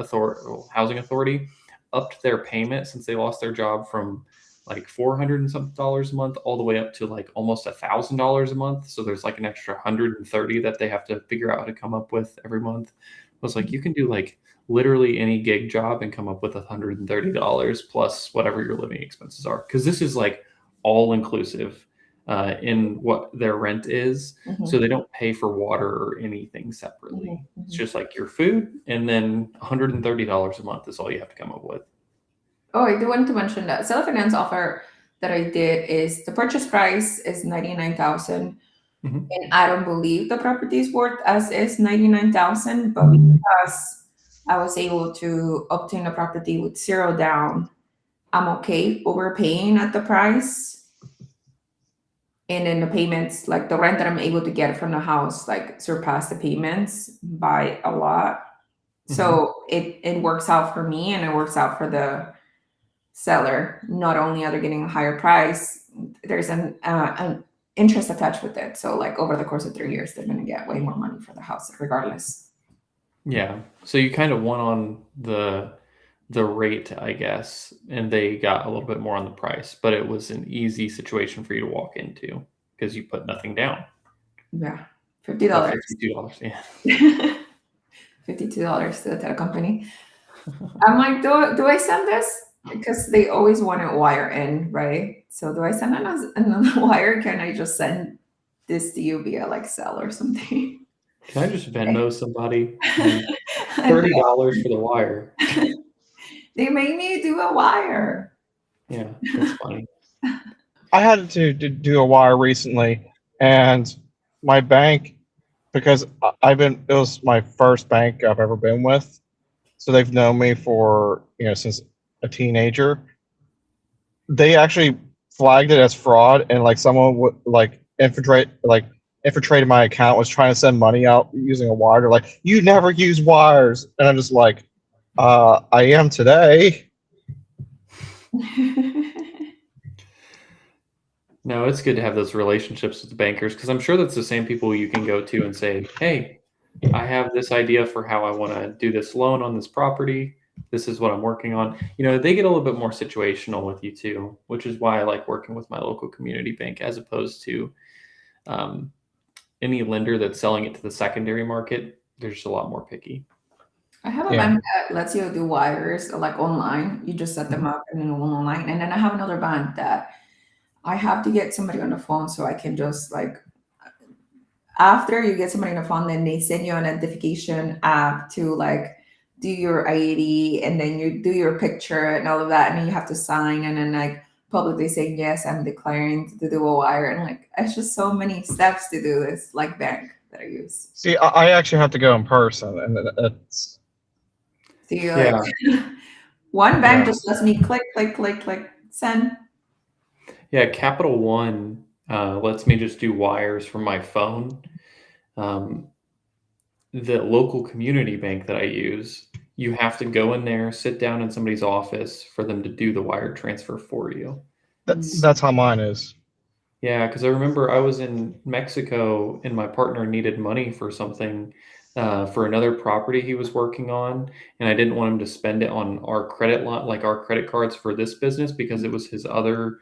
housing authority upped their payment since they lost their job from like $400 and something a month all the way up to like almost $1,000 a month. So there's like an extra 130 that they have to figure out how to come up with every month. I was like, you can do like literally any gig job and come up with $130 plus whatever your living expenses are. Because this is like all inclusive in what their rent is. So they don't pay for water or anything separately. It's just like your food, and then $130 a month is all you have to come up with. Oh, I do want to mention that seller finance offer that I did is the purchase price is $99,000. And I don't believe the property is worth as is $99,000, but because I was able to obtain a property with 0 down, I'm okay overpaying at the price. And then the payments, like the rent that I'm able to get from the house, like surpass the payments by a lot. So it works out for me, and it works out for the seller. Not only are they getting a higher price, there's an interest attached with it. So like over the course of 3 years, they're going to get way more money for the house regardless. Yeah. So you kind of won on the rate, I guess, and they got a little bit more on the price, but it was an easy situation for you to walk into because you put nothing down. Yeah. $50. $52. Yeah. $52 to the title company. I'm like, do I send this? Because they always want it wire in, right? so do I send another wire? Can I just send this to you via like Zelle or something? Can I just Venmo somebody $30 for the wire? They made me do a wire. Yeah, that's funny. I had to do a wire recently, and my bank, because it was my first bank I've ever been with, so they've known me for since a teenager. They actually flagged it as fraud, and like someone would infiltrated my account, was trying to send money out using a wire. They're like, "You never use wires," and I'm just like, "I am today." No, it's good to have those relationships with the bankers, because I'm sure that's the same people you can go to and say, hey, I have this idea for how I want to do this loan on this property. This is what I'm working on. They get a little bit more situational with you too, which is why I like working with my local community bank as opposed to any lender that's selling it to the secondary market. They're just a lot more picky. I have a bank that lets you do wires like online. You just set them up and then online. And then I have another bank that I have to get somebody on the phone, so I can just like, after you get somebody on the phone, then they send you an identification app to like do your ID, and then you do your picture and all of that, and then you have to sign, and then like publicly saying, yes, I'm declaring to do a wire. And like, it's just so many steps to do this like bank that I use. See, I actually have to go in person, and it's See, like one bank just lets me click, send. Yeah, Capital One lets me just do wires from my phone. The local community bank that I use, you have to go in there, sit down in somebody's office for them to do the wire transfer for you. that's how mine is. Yeah, because I remember I was in Mexico and my partner needed money for something, for another property he was working on, and I didn't want him to spend it on our credit line, like our credit cards for this business, because it was his other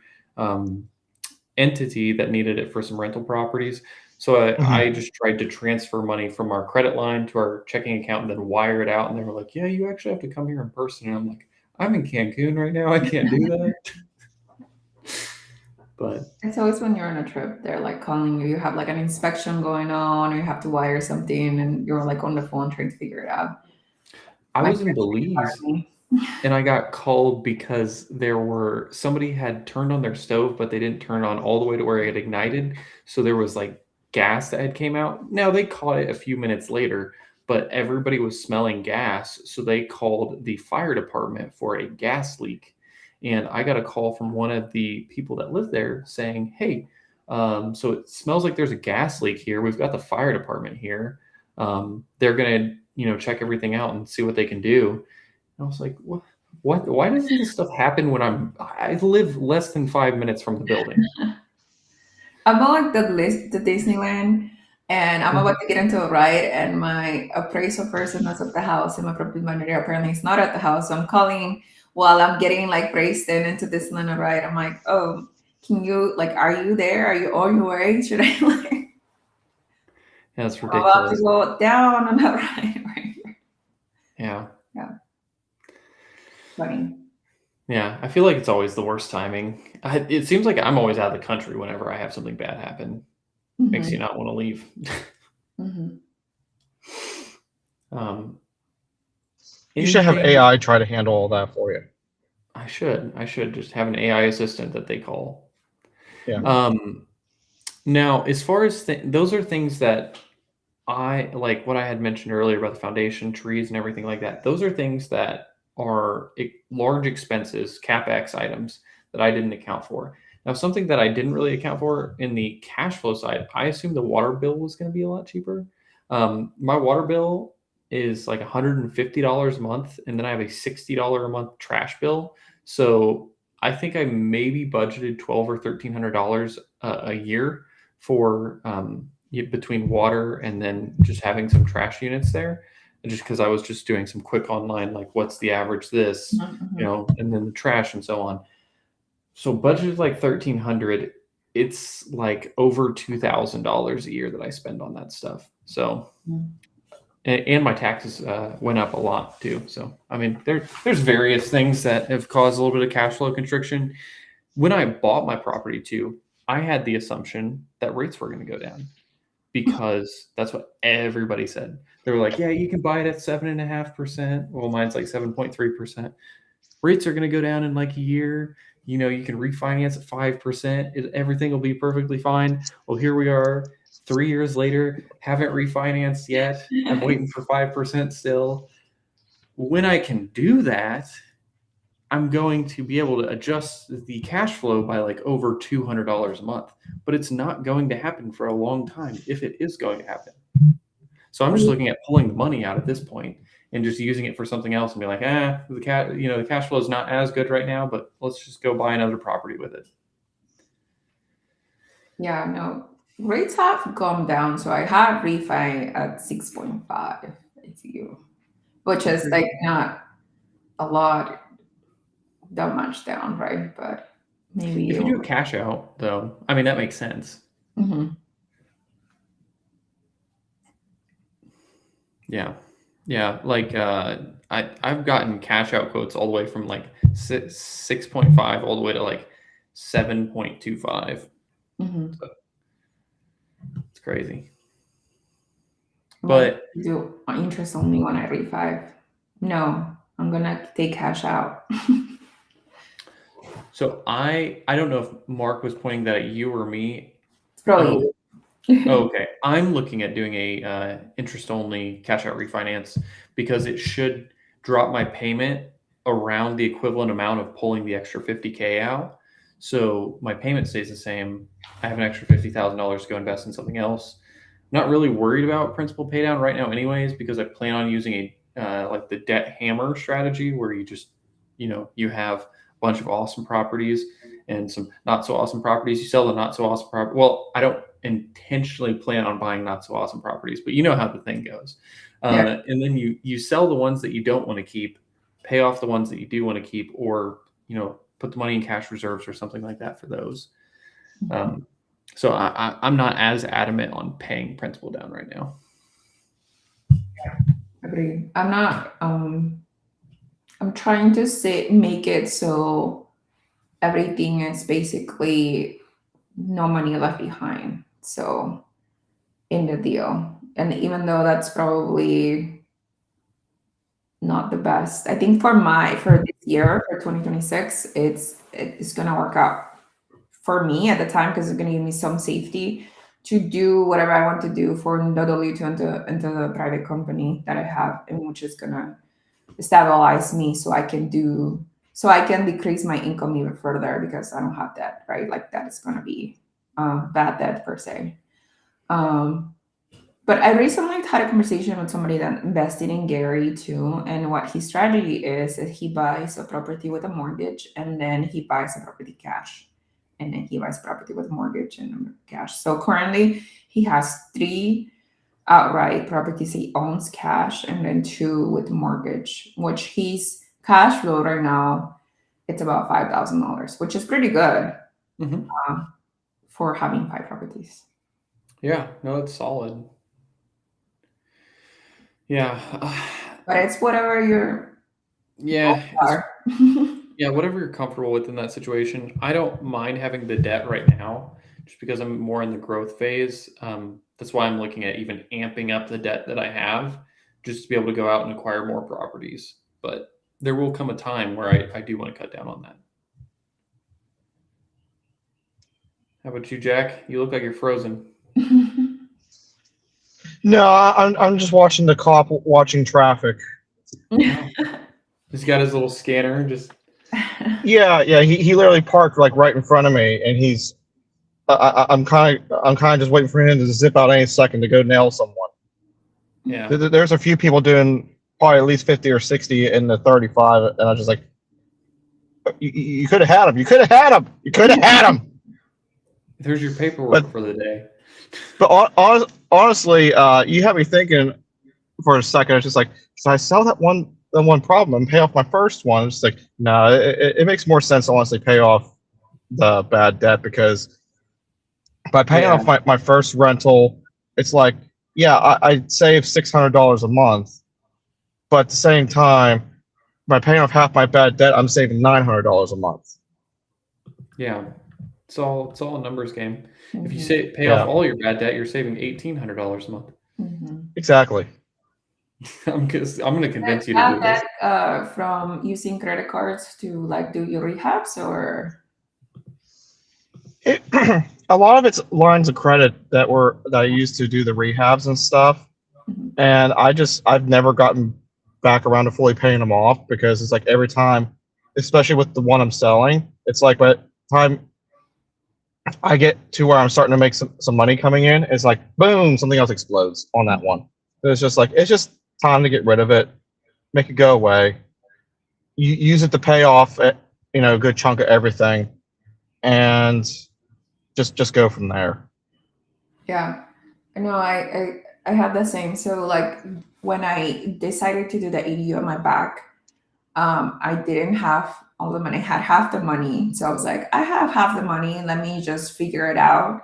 entity that needed it for some rental properties. So I just tried to transfer money from our credit line to our checking account and then wire it out. And they were like, yeah, you actually have to come here in person. And I'm like, I'm in Cancun right now. I can't do that. But it's always when you're on a trip, they're like calling you. You have like an inspection going on, or you have to wire something, and you're like on the phone trying to figure it out. I was in Belize and I got called because somebody had turned on their stove, but they didn't turn on all the way to where it ignited. So there was like gas that had came out. Now they caught it a few minutes later, but everybody was smelling gas. So they called the fire department for a gas leak. And I got a call from one of the people that live there saying, hey, so it smells like there's a gas leak here. We've got the fire department here. They're going to, check everything out and see what they can do. And I was like, what? Why doesn't this stuff happen when I live less than 5 minutes from the building? I'm on the Disneyland, and I'm about to get into a ride, and my appraisal person that's at the house, and my property manager apparently is not at the house. So I'm calling while I'm getting like braced into Disneyland ride. I'm like, oh, can you are you there? Are you on your way? Should I like? That's ridiculous. I'm about to go down on that ride right here. Yeah. Funny. Yeah, I feel like it's always the worst timing. It seems like I'm always out of the country whenever I have something bad happen. Makes you not want to leave. You should have AI try to handle all that for you. I should just have an AI assistant that they call. Yeah. Now, as far as those are things that I like, what I had mentioned earlier about the foundation, trees, and everything like that. Those are things that are large expenses, CapEx items that I didn't account for. Now, something that I didn't really account for in the cash flow side, I assumed the water bill was going to be a lot cheaper. My water bill is like $150 a month, and then I have a $60 a month trash bill. So I think I maybe budgeted $1,200 or $1,300 a year for between water and then just having some trash units there. Just because I was just doing some quick online, like what's the average this, and then the trash and so on. So budgeted like $1,300. It's like over $2,000 a year that I spend on that stuff. So, and my taxes went up a lot too. So, I mean, there's various things that have caused a little bit of cash flow constriction. when I bought my property too, I had the assumption that rates were going to go down because that's what everybody said. They were like, yeah, you can buy it at 7.5%. Well, mine's like 7.3%. Rates are going to go down in like a year. You know, you can refinance at 5%. Everything will be perfectly fine. Well, here we are 3 years later, haven't refinanced yet. I'm waiting for 5% still. When I can do that, I'm going to be able to adjust the cash flow by like over $200 a month, but it's not going to happen for a long time if it is going to happen. So I'm just looking at pulling the money out at this point and just using it for something else and be like, the cash flow is not as good right now, but let's just go buy another property with it. Yeah, no, rates have gone down. So I have refi at 6.5 it's you, which is like not a lot, that much down, right? But maybe If you do a cash out, though, I mean, that makes sense. Mm-hmm. Yeah. Like I've gotten cash out quotes all the way from like 6.5 all the way to like 7.25. Mm-hmm. So it's crazy. Well, But do interest only when I refi. No, I'm gonna take cash out. so I don't know if Mark was pointing that at you or me. It's probably Okay. I'm looking at doing a interest only cash out refinance because it should drop my payment around the equivalent amount of pulling the extra 50K out. So my payment stays the same. I have an extra $50,000 to go invest in something else. Not really worried about principal pay down right now anyways, because I plan on using like the debt hammer strategy where you just, you have a bunch of awesome properties and some not so awesome properties. You sell the not so awesome property. Well, I don't intentionally plan on buying not so awesome properties, but you know how the thing goes. Yeah. And then you sell the ones that you don't want to keep, pay off the ones that you do want to keep, or put the money in cash reserves or something like that for those. So I'm not as adamant on paying principal down right now. Agree. I'm not. I'm trying to make it so everything is basically no money left behind. So in the deal, and even though that's probably not the best, I think for this year for 2026, it's gonna work out for me at the time because it's gonna give me some safety to do whatever I want to do for the W2 into the private company that I have, and which is gonna stabilize me so I can decrease my income even further because I don't have debt, right? Like that is gonna be bad debt per se. But I recently had a conversation with somebody that invested in Gary too, and what his strategy is he buys a property with a mortgage and then he buys a property cash. And then he buys property with mortgage and cash. So currently he has 3 outright properties he owns cash and then 2 with mortgage, which his cash flow right now, it's about $5,000, which is pretty good for having 5 properties. Yeah, no, it's solid. Yeah. But it's whatever you're Yeah, whatever you're comfortable with in that situation. I don't mind having the debt right now just because I'm more in the growth phase. That's why I'm looking at even amping up the debt that I have just to be able to go out and acquire more properties. But there will come a time where I do want to cut down on that. How about you, Jack? You look like you're frozen. No, I'm just watching the cop watching traffic. He's got his little scanner. Just yeah. He literally parked like right in front of me, and he's. I'm kind of just waiting for him to zip out any second to go nail someone. Yeah. There's a few people doing probably at least 50 or 60 in the 35, and I was just like, you could have had him. You could have had him. You could have had him. There's your paperwork for the day. But honestly, you have me thinking for a second. It's just like, should I sell that one problem and pay off my first one? It's like, no, it makes more sense to honestly pay off the bad debt, because by paying off my first rental, it's like, yeah, I save $600 a month, but at the same time, by paying off half my bad debt, I'm saving $900 a month. Yeah, it's all a numbers game. If you Mhm. pay off all your bad debt, you're saving $1,800 a month. Mhm. Exactly. I'm going to convince you to Have do this. that from using credit cards to like do your rehabs or It, a lot of it's lines of credit that I used to do the rehabs and stuff, Mhm. and I've never gotten back around to fully paying them off because it's like every time, especially with the one I'm selling, it's like by the time I get to where I'm starting to make some money coming in, it's like boom, something else explodes on that one. It's just time to get rid of it, make it go away. You use it to pay off, a good chunk of everything, and just go from there. Yeah, no, I have the same. So like when I decided to do the ADU on my back, I didn't have all the money. I had half the money, so I was like, I have half the money. Let me just figure it out,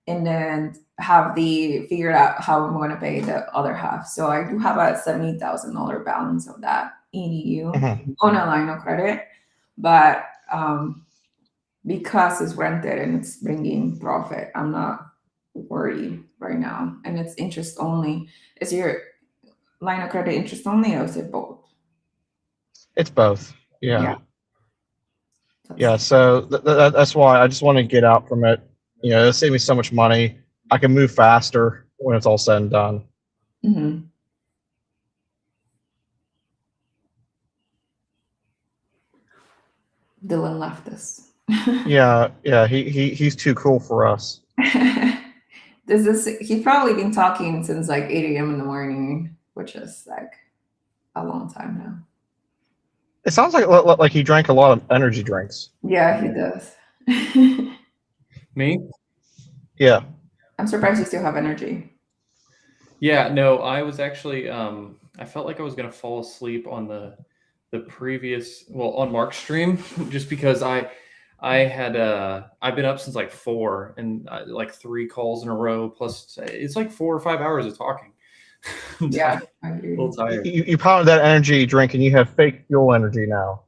and then figure out how I'm going to pay the other half. So I do have a $70,000 balance of that ADU Mhm. on a line of credit, but because it's rented and it's bringing profit, I'm not worried right now. And it's interest only. Is your line of credit interest only or is it both? It's both. Yeah. Yeah. That's, Yeah. So that's why I just want to get out from it. It'll save me so much money. I can move faster when it's all said and done. mhm. Dylan left us. Yeah. Yeah. He's too cool for us. He's probably been talking since like 8 a.m. in the morning, which is like a long time now. It sounds like he drank a lot of energy drinks. Yeah, he does. Me? Yeah. I'm surprised you still have energy. Yeah, no, I was actually I felt like I was gonna fall asleep on the previous on Mark's stream just because I've been up since like 4 and like 3 calls in a row plus it's like 4 or 5 hours of talking. I'm Yeah, tired, I a little agree. tired. You pounded that energy drink and you have fake fuel energy now.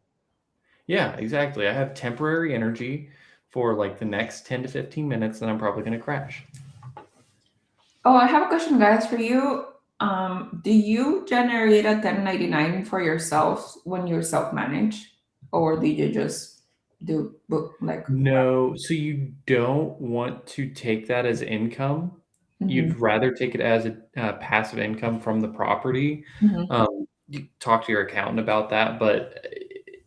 Yeah, exactly. I have temporary energy for like the next 10 to 15 minutes and I'm probably gonna crash. Oh, I have a question, guys, for you. Do you generate a 1099 for yourself when you're self-managed, or do you just do book like? No, so you don't want to take that as income. Mhm, You'd rather take it as a passive income from the property. mhm, You talk to your accountant about that, but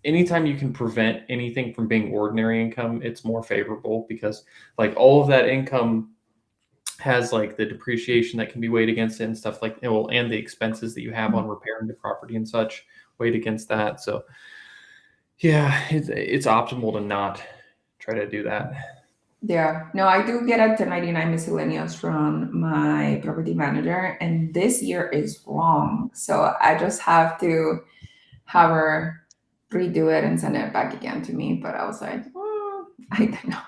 anytime you can prevent anything from being ordinary income, it's more favorable because like all of that income has like the depreciation that can be weighed against it and stuff like and the expenses that you have mhm. on repairing the property and such weighed against that. So yeah, it's optimal to not try to do that. Yeah, no, I do get a 1099 miscellaneous from my property manager, and this year is wrong. So I just have to have her redo it and send it back again to me. But I was like, I don't know.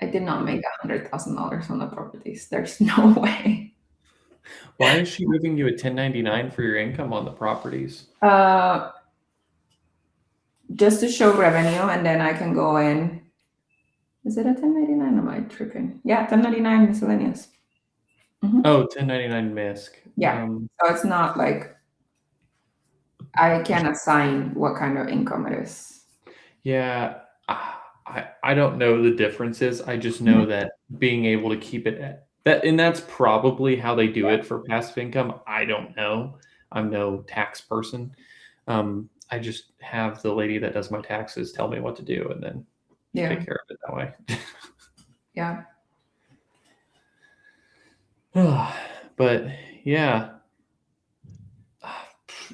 I did not make $100,000 on the properties. There's no way. Why is she giving you a 1099 for your income on the properties? Uh, just to show revenue, and then I can go in. Is it a 1099? Am I tripping? Yeah, 1099 miscellaneous. Mhm. Oh, 1099 misc. Yeah. So it's not like I can assign what kind of income it is. Yeah, I don't know the differences. I just Mhm. know that being able to keep it at that, and that's probably how they do it for passive income. I don't know. I'm no tax person. I just have the lady that does my taxes tell me what to do and then Yeah. take care of it that way. Yeah. But yeah,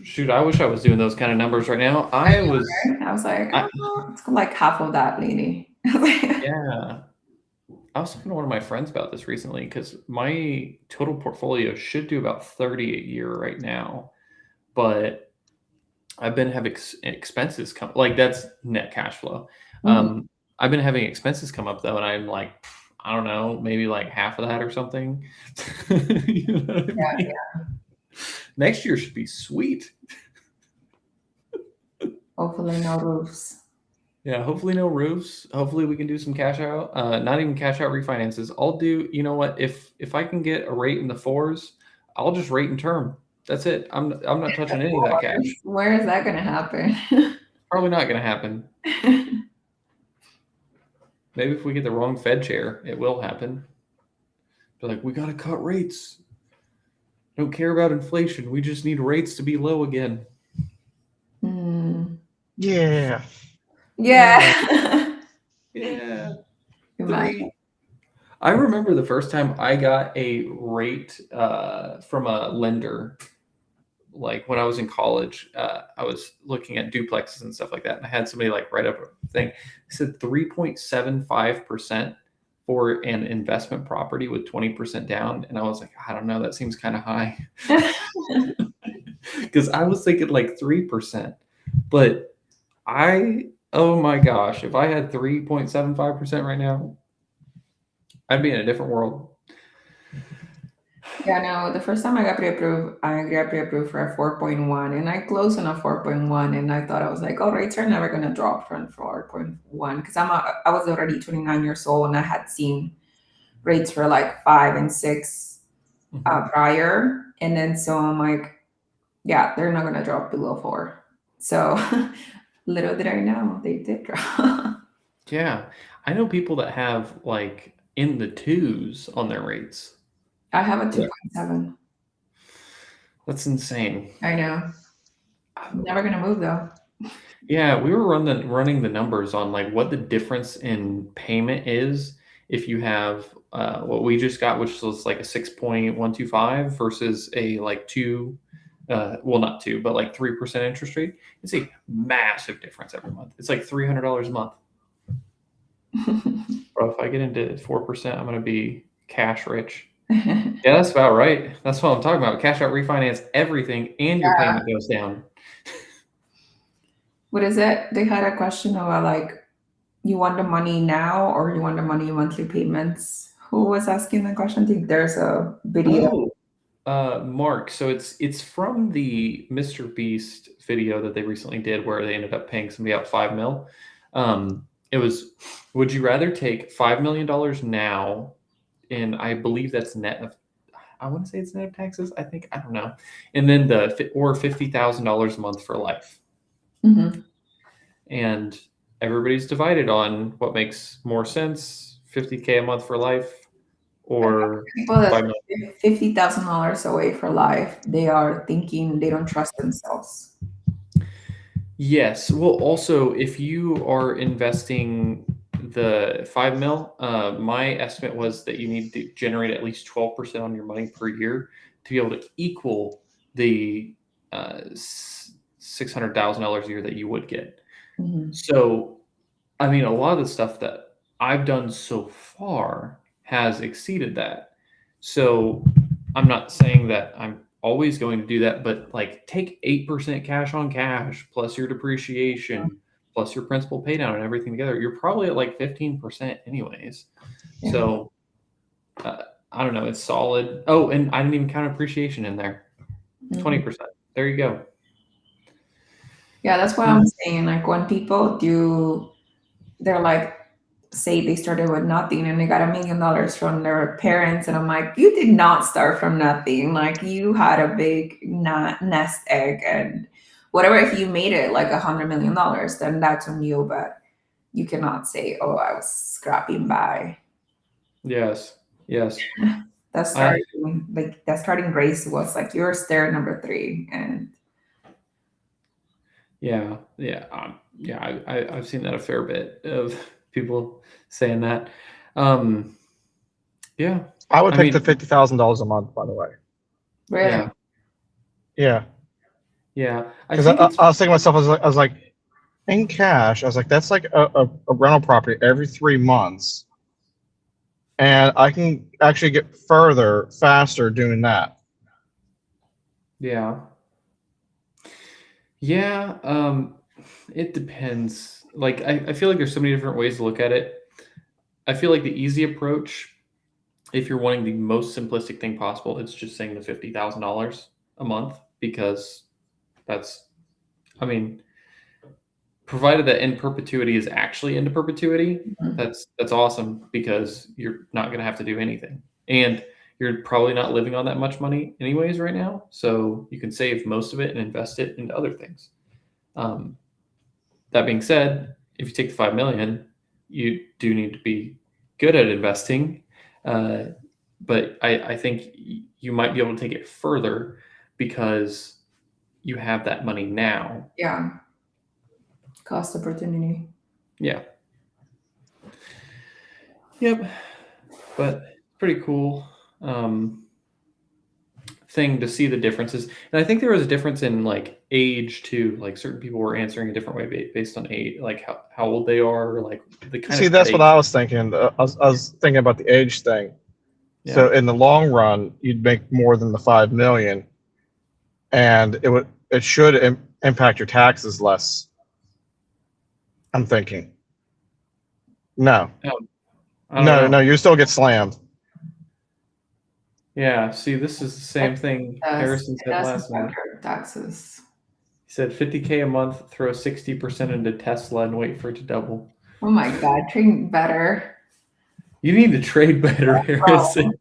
shoot, I wish I was doing those kind of numbers right now. I was, I was like, I, oh, it's like half of that, lady. yeah, I was talking to one of my friends about this recently because my total portfolio should do about 30 a year right now, but I've been having expenses come like that's net cash flow. Mhm. I've been having expenses come up though, and I'm like, I don't know, maybe like half of that or something. You know what I mean? Next year should be sweet. Hopefully, no roofs. Yeah, hopefully no roofs. Hopefully we can do some cash out. Not even cash out refinances. I'll do, you know what? If I can get a rate in the fours, I'll just rate and term. That's it. I'm not touching any of that cash. Where is that going to happen? Probably not going to happen. Maybe if we get the wrong Fed chair, it will happen. They're like, we got to cut rates. Don't care about inflation. We just need rates to be low again. Yeah. Yeah. Yeah. Imagine. I remember the first time I got a rate from a lender, like when I was in college. I was looking at duplexes and stuff like that, and I had somebody like write up a thing. It said 3.75% for an investment property with 20% down, and I was like, I don't know, that seems kind of high, because I was thinking like 3%, but oh my gosh, if I had 3.75% right now, I'd be in a different world. Yeah, no, the first time I got pre-approved, I got pre-approved for a 4.1 and I closed on a 4.1 and I thought I was like, oh, rates are never going to drop from 4.1 because I was already 29 years old and I had seen rates for like 5 and 6 prior. And then so I'm like, yeah, they're not going to drop below 4. So little did I know they did drop. Yeah. I know people that have like in the twos on their rates. I have a 2.7. That's insane. I know. Never going to move though. Yeah, we were running the numbers on like what the difference in payment is if you have what we just got, which was like a 6.125 versus a like 2, well, not 2, but like 3% interest rate. It's a massive difference every month. It's like $300 a month. Bro, if I get into 4%, I'm gonna be cash rich. Yeah, that's about right. That's what I'm talking about. Cash out, refinance everything, and your payment goes down. What is it? They had a question about like, you want the money now or you want the money in monthly payments? Who was asking the question? I think there's a video. Mark. So it's from the Mr. Beast video that they recently did where they ended up paying somebody out $5 million. It was, would you rather take $5 million now, and I believe that's net of, I want to say it's net of taxes. I don't know, and then or $50,000 a month for life. Mm-hmm. And everybody's divided on what makes more sense: $50K a month for life, or people that $50,000 away for life, they are thinking they don't trust themselves. Yes. Well, also, if you are investing the 5 mil, my estimate was that you need to generate at least 12% on your money per year to be able to equal the $600,000 a year that you would get. Mm-hmm. So, I mean, a lot of the stuff that I've done so far has exceeded that. So, I'm not saying that I'm always going to do that, but like take 8% cash on cash plus your depreciation plus your principal pay down and everything together. You're probably at like 15% anyways. Yeah. So I don't know. It's solid. Oh, and I didn't even count appreciation in there. 20%. There you go. Yeah, that's what I'm saying. Like when people do, they're like, say they started with nothing and they got $1 million from their parents, and I'm like, you did not start from nothing. Like you had a big nest egg, and whatever. If you made it like $100 million, then that's on you. But you cannot say, "Oh, I was scrapping by." Yes. That starting grace was like your stair number 3, and I've seen that a fair bit of people saying that. Yeah, I would pick the $50,000 a month, by the way. really, Yeah. Yeah. Because I was thinking to myself, I was like, in cash, I was like, that's like a rental property every 3 months. And I can actually get further faster doing that. Yeah. It depends. Like I feel like there's so many different ways to look at it. I feel like the easy approach, if you're wanting the most simplistic thing possible, it's just saying the $50,000 a month, because that's, I mean, provided that in perpetuity is actually into perpetuity, Mhm. that's awesome because you're not going to have to do anything, and you're probably not living on that much money anyways right now, so you can save most of it and invest it into other things. That being said, if you take the 5 million, you do need to be good at investing, but I think you might be able to take it further because you have that money now. Yeah. Cost opportunity. Yeah. Yep. But pretty cool thing to see the differences. And I think there was a difference in like age too. Like certain people were answering a different way based on age, like how old they are, like the kind See, of that's what headache. I was thinking. I was thinking about the age thing. Yeah. So in the long run, you'd make more than the 5 million, and it should impact your taxes less. I'm thinking. No, I don't know. you still get slammed. Yeah. See, this is the same thing Harrison It said does last impact week. your taxes. He said $50K a month, throw 60% into Tesla and wait for it to double. Oh my God, treat better. You need to trade better, Harrison.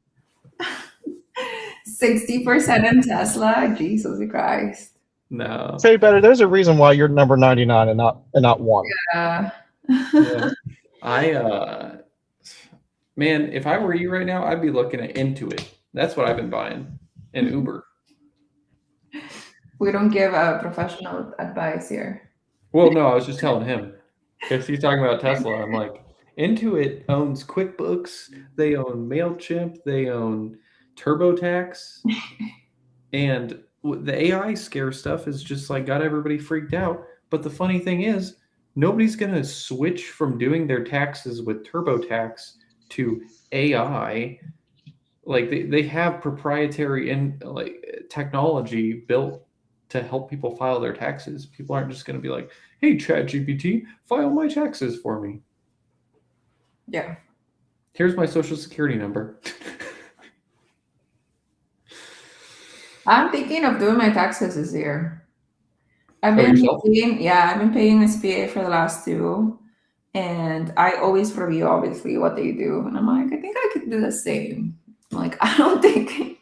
60% in Tesla? Jesus Christ. No. Say better. There's a reason why you're number 99 and not 1. Yeah. Yeah. Man, if I were you right now, I'd be looking at Intuit. That's what I've been buying. And Uber. We don't give professional advice here. Well, no, I was just telling him. If he's talking about Tesla, I'm like, Intuit owns QuickBooks, they own MailChimp, they own TurboTax, and the AI scare stuff has just like got everybody freaked out. But the funny thing is, nobody's gonna switch from doing their taxes with TurboTax to AI. Like they have proprietary like technology built to help people file their taxes. People aren't just going to be like, "Hey, ChatGPT, file my taxes for me." Yeah. Here's my social security number. I'm thinking of doing my taxes this year. I've Oh, been yourself? paying SPA for the last 2, and I always review obviously what they do, and I'm like, I think I could do the same. Like, I don't think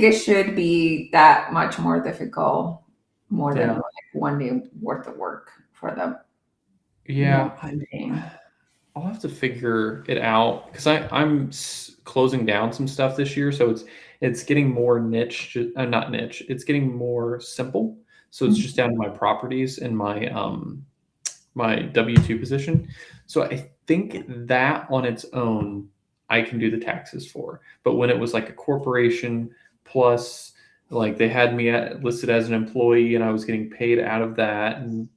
it should be that much more difficult, more than like 1 day worth of work for them. Yeah, I'm paying. I'll have to figure it out because I'm closing down some stuff this year, so it's getting more niche, not niche. It's getting more simple. So it's just down to my properties and my my W-2 position. So I think that on its own, I can do the taxes for. But when it was like a corporation plus, like they had me listed as an employee and I was getting paid out of that and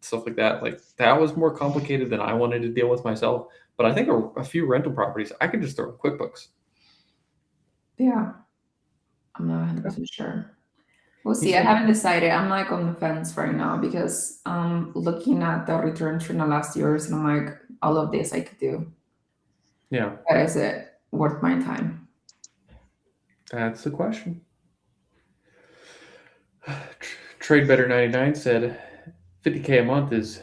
stuff like that, like that was more complicated than I wanted to deal with myself. But I think a few rental properties, I could just throw in QuickBooks. Yeah. I'm not 100% sure. We'll see. I haven't decided. I'm like on the fence right now because I'm looking at the returns from the last years and I'm like, all of this I could do. Yeah. But is it worth my time? That's the question. Trade Better 99 said $50K a month is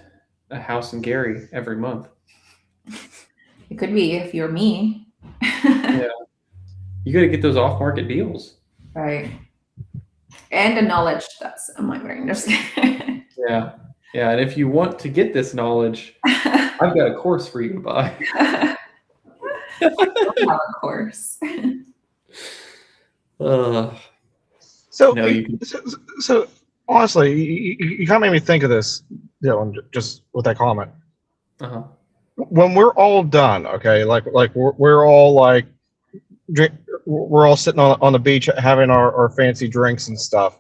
a house in Gary every month. It could be if you're me. Yeah. You got to get those off-market deals. Right. And the knowledge that's on my brain. Yeah. Yeah. And if you want to get this knowledge, I've got a course for you to buy. I don't have a course. So honestly, you kind of made me think of this, Dylan, just with that comment. Uh-huh. When we're all done, okay, like we're all like we're all sitting on the beach having our fancy drinks and stuff,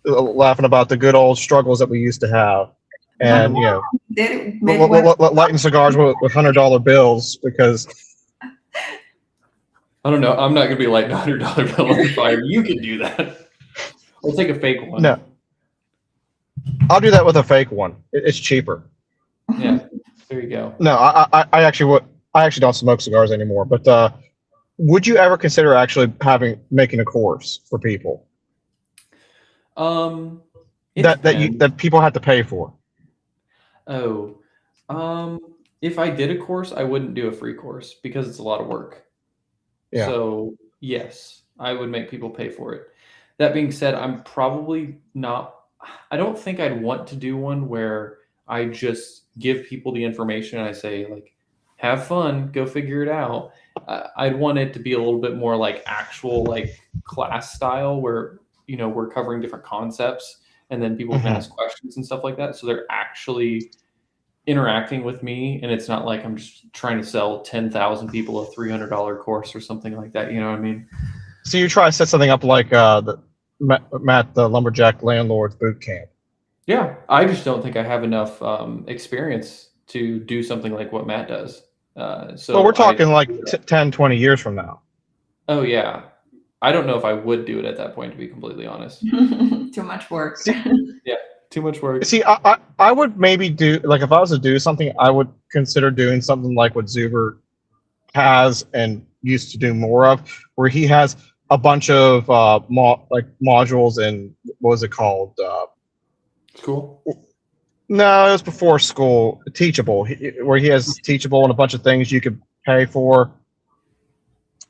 laughing about the good old struggles that we used to have, and lighting cigars with $100 bills because. I don't know. I'm not gonna be lighting $100 bill on fire. You can do that. I'll take a fake one. No, I'll do that with a fake one. It's cheaper. Yeah, there you go. No, I actually don't smoke cigars anymore. But would you ever consider actually making a course for people? That people have to pay for. Oh, um, if I did a course, I wouldn't do a free course because it's a lot of work. Yeah. So, yes, I would make people pay for it. That being said, I'm probably not, I don't think I'd want to do one where I just give people the information and I say, like, have fun, go figure it out. I'd want it to be a little bit more like actual, like, class style where, we're covering different concepts and then people can Mhm. ask questions and stuff like that. So they're actually interacting with me and it's not like I'm just trying to sell 10,000 people a $300 course or something like that. You know what I mean? So you try to set something up like Matt, the lumberjack landlords boot camp. Yeah. I just don't think I have enough experience to do something like what Matt does. Well, we're So talking like 10, 20 years from now. oh yeah. I don't know if I would do it at that point, to be completely honest. Too much work. See, Yeah. Too much work. see, I would maybe do, like, if I was to do something, I would consider doing something like what Zuber has and used to do more of, where he has a bunch of modules and what was it called? Cool. No, it was before school. Teachable, where he has Teachable and a bunch of things you could pay for.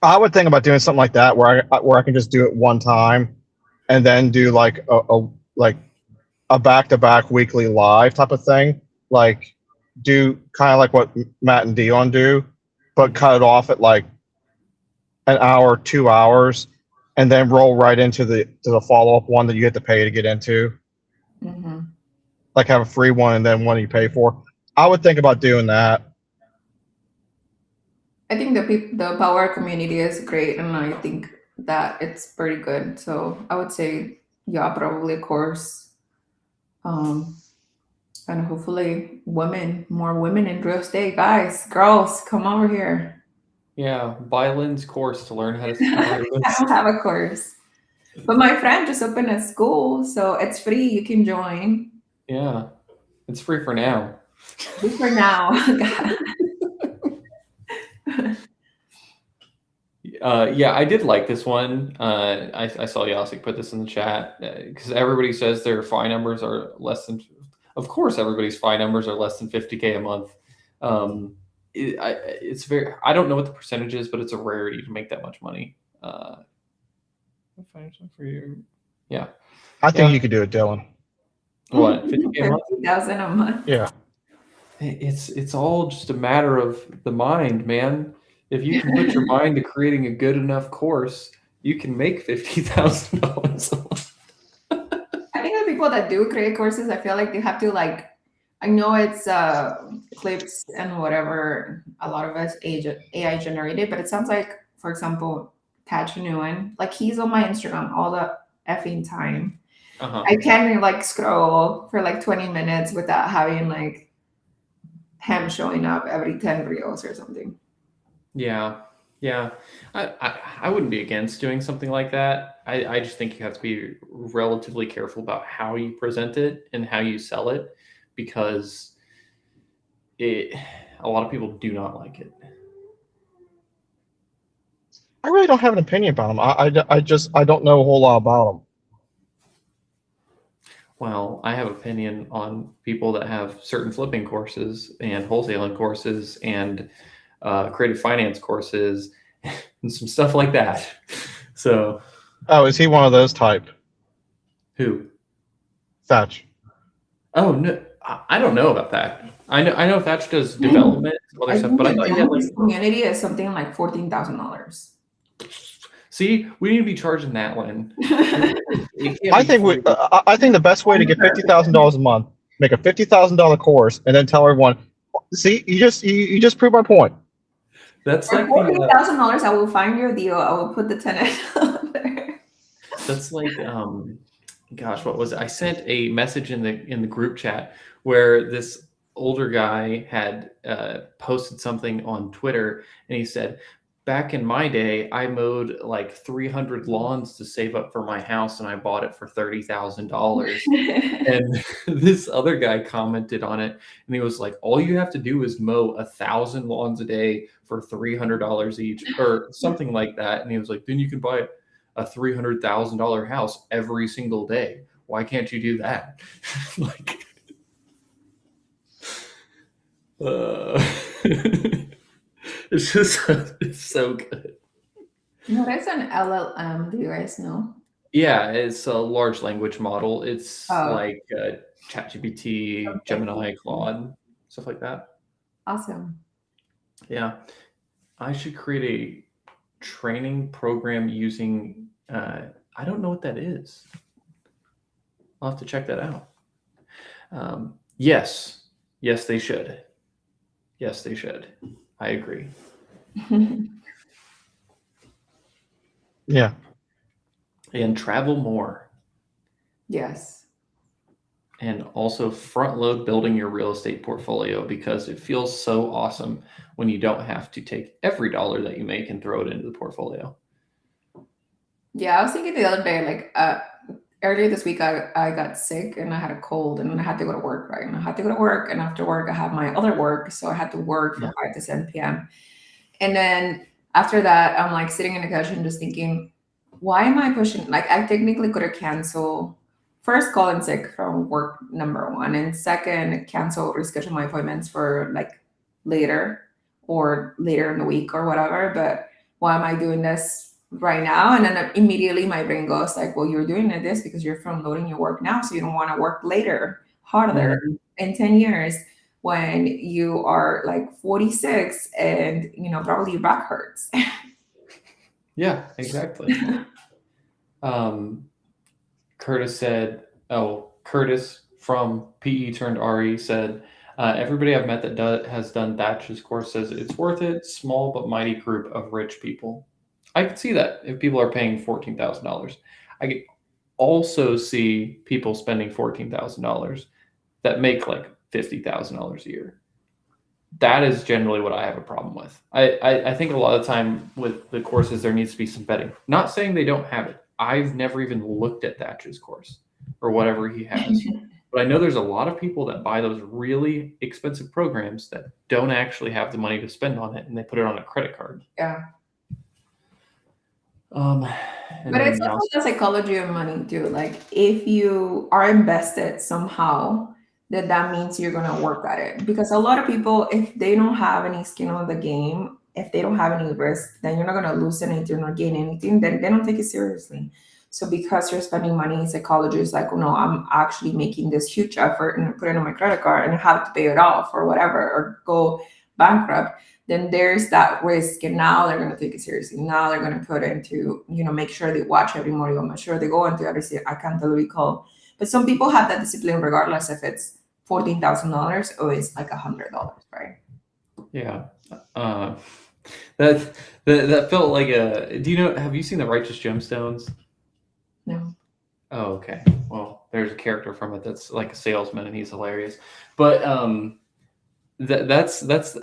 I would think about doing something like that, where I can just do it one time, and then do like a back-to-back weekly live type of thing. Like, do kind of like what Matt and Dion do, but cut it off at like an hour, 2 hours, and then roll right into the follow-up one that you have to pay to get into. Mhm. Like, have a free one and then one you pay for. I would think about doing that. I think the Power community is great, and I think that it's pretty good. So I would say, yeah, probably a course, um, and hopefully more women in real estate. Guys, girls, come over here. Yeah. Buy Lynn's course to learn how to I hire this. don't have a course, but my friend just opened a school, so it's free. You can join. Yeah. It's free for now. Free for now. Yeah, I did like this one. I saw Yasik put this in the chat because everybody says their FI numbers are less than. Of course, everybody's FI numbers are less than 50K a month. It's very. I don't know what the percentage is, but it's a rarity to make that much money. For you, yeah. I think Yeah. you could do it, Dylan. What 50K a month? 50,000 a month. Yeah. It's all just a matter of the mind, man. If you can put your mind to creating a good enough course, you can make $50,000 a month. I think the people that do create courses, I feel like they have to like. I know it's clips and whatever. A lot of us AI generated, but it sounds like, for example, Taj Nguyen, like he's on my Instagram all the effing time. Uh-huh. I can't even like scroll for like 20 minutes without having like him showing up every 10 reels or something. Yeah. I wouldn't be against doing something like that. I just think you have to be relatively careful about how you present it and how you sell it because a lot of people do not like it. I really don't have an opinion about them. I don't know a whole lot about them. Well, I have opinion on people that have certain flipping courses and wholesaling courses and creative finance courses and some stuff like that. So, Oh, is he one of those type? who? Thatch. Oh no, I don't know about that. I know Thatch does development and other I stuff, think but I the thought he had like. Japanese community is something like $14,000. See, we need to be charging that, Lynn. I think the best way to get $50,000 a month, make a $50,000 course, and then tell everyone, see, you just proved my point. That's For like $14,000, I will find your deal. I will put the tenant on there. That's like gosh, what was it? I sent a message in the group chat where this older guy had posted something on Twitter and he said, back in my day, I mowed like 300 lawns to save up for my house and I bought it for $30,000. And this other guy commented on it and he was like, all you have to do is mow 1,000 lawns a day for $300 each or something like that. And he was like, then you can buy a $300,000 house every single day. Why can't you do that? Like, It's just it's so good. What is an LLM? Do you guys know? Yeah, it's a large language model. It's Oh, like ChatGPT, okay. Gemini, Claude, stuff like that. Awesome. Yeah, I should create a training program using. I don't know what that is. I'll have to check that out. Yes, yes, they should. Yes, they should. I agree. Yeah. And travel more. Yes. And also front load building your real estate portfolio because it feels so awesome when you don't have to take every dollar that you make and throw it into the portfolio. Yeah, I was thinking the other day, like earlier this week, I got sick and I had a cold and I had to go to work, right? And I had to go to work, and after work, I had my other work, so I had to work from 5 to 7 p.m. And then after that, I'm like sitting in the kitchen just thinking, why am I pushing? Like, I technically could have canceled first calling sick from work, number one, and second, cancel, reschedule my appointments for like later or later in the week or whatever. But why am I doing this right now? And then immediately my brain goes like, well, you're doing this because you're front loading your work now, so you don't want to work later, harder Mhm. in 10 years when you are like 46 and probably your back hurts. Yeah, exactly. Curtis said, Curtis from PE turned RE said, everybody I've met that has done Thatch's course says it's worth it. Small but mighty group of rich people. I could see that if people are paying $14,000. I could also see people spending $14,000 that make like $50,000 a year. That is generally what I have a problem with. I think a lot of the time with the courses, there needs to be some vetting. Not saying they don't have it. I've never even looked at Thatch's course or whatever he has. But I know there's a lot of people that buy those really expensive programs that don't actually have the money to spend on it, and they put it on a credit card. Yeah. But it's also the psychology of money too. Like, if you are invested somehow, that means you're gonna work at it. Because a lot of people, if they don't have any skin on the game, if they don't have any risk, then you're not gonna lose anything or gain anything. Then they don't take it seriously. So because you're spending money, psychology is like, oh no, I'm actually making this huge effort and put it on my credit card and I have to pay it off or whatever, or go bankrupt. Then there's that risk, and now they're going to take it seriously. Now they're going to put into, make sure they watch every module, make sure they go into every accountability call. But some people have that discipline regardless if it's $14,000 or it's like $100, right? Yeah. That felt like have you seen the Righteous Gemstones? No. Oh, okay. Well, there's a character from it that's like a salesman, and he's hilarious. But that's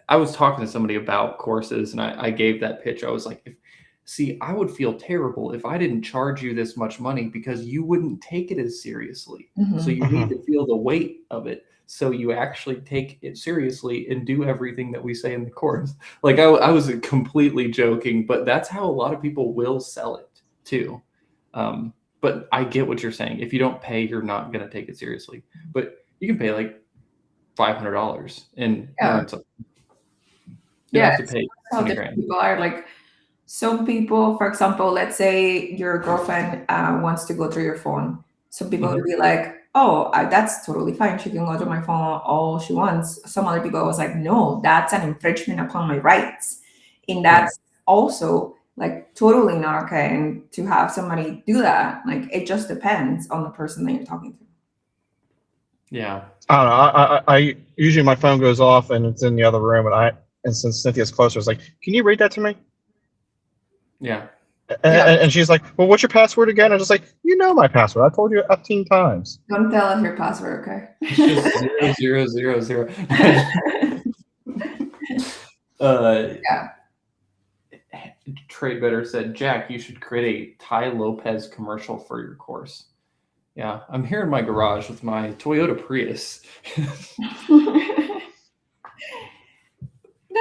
I was talking to somebody about courses, and I gave that pitch. I was like, I would feel terrible if I didn't charge you this much money because you wouldn't take it as seriously. Mm-hmm. So you need to feel the weight of it. So you actually take it seriously and do everything that we say in the course. Like I was completely joking, but that's how a lot of people will sell it too. But I get what you're saying. If you don't pay, you're not going to take it seriously. But you can pay like $500 and learn something. You don't have to pay $20,000. People are like, some people, for example, let's say your girlfriend wants to go through your phone. Some people would be like, oh, that's totally fine. She can go through my phone all she wants. Some other people was like, no, that's an infringement upon my rights. And that's also like totally not okay. And to have somebody do that, like, it just depends on the person that you're talking to. Yeah. I don't know. I usually my phone goes off and it's in the other room, and since Cynthia's closer, it's like, can you read that to me? Yeah. And she's like, well, what's your password again? I'm just like, you know my password. I told you 18 times. Don't tell us your password, okay? It's just 000. Yeah. Trade Better said, Jack, you should create a Ty Lopez commercial for your course. Yeah, I'm here in my garage with my Toyota Prius.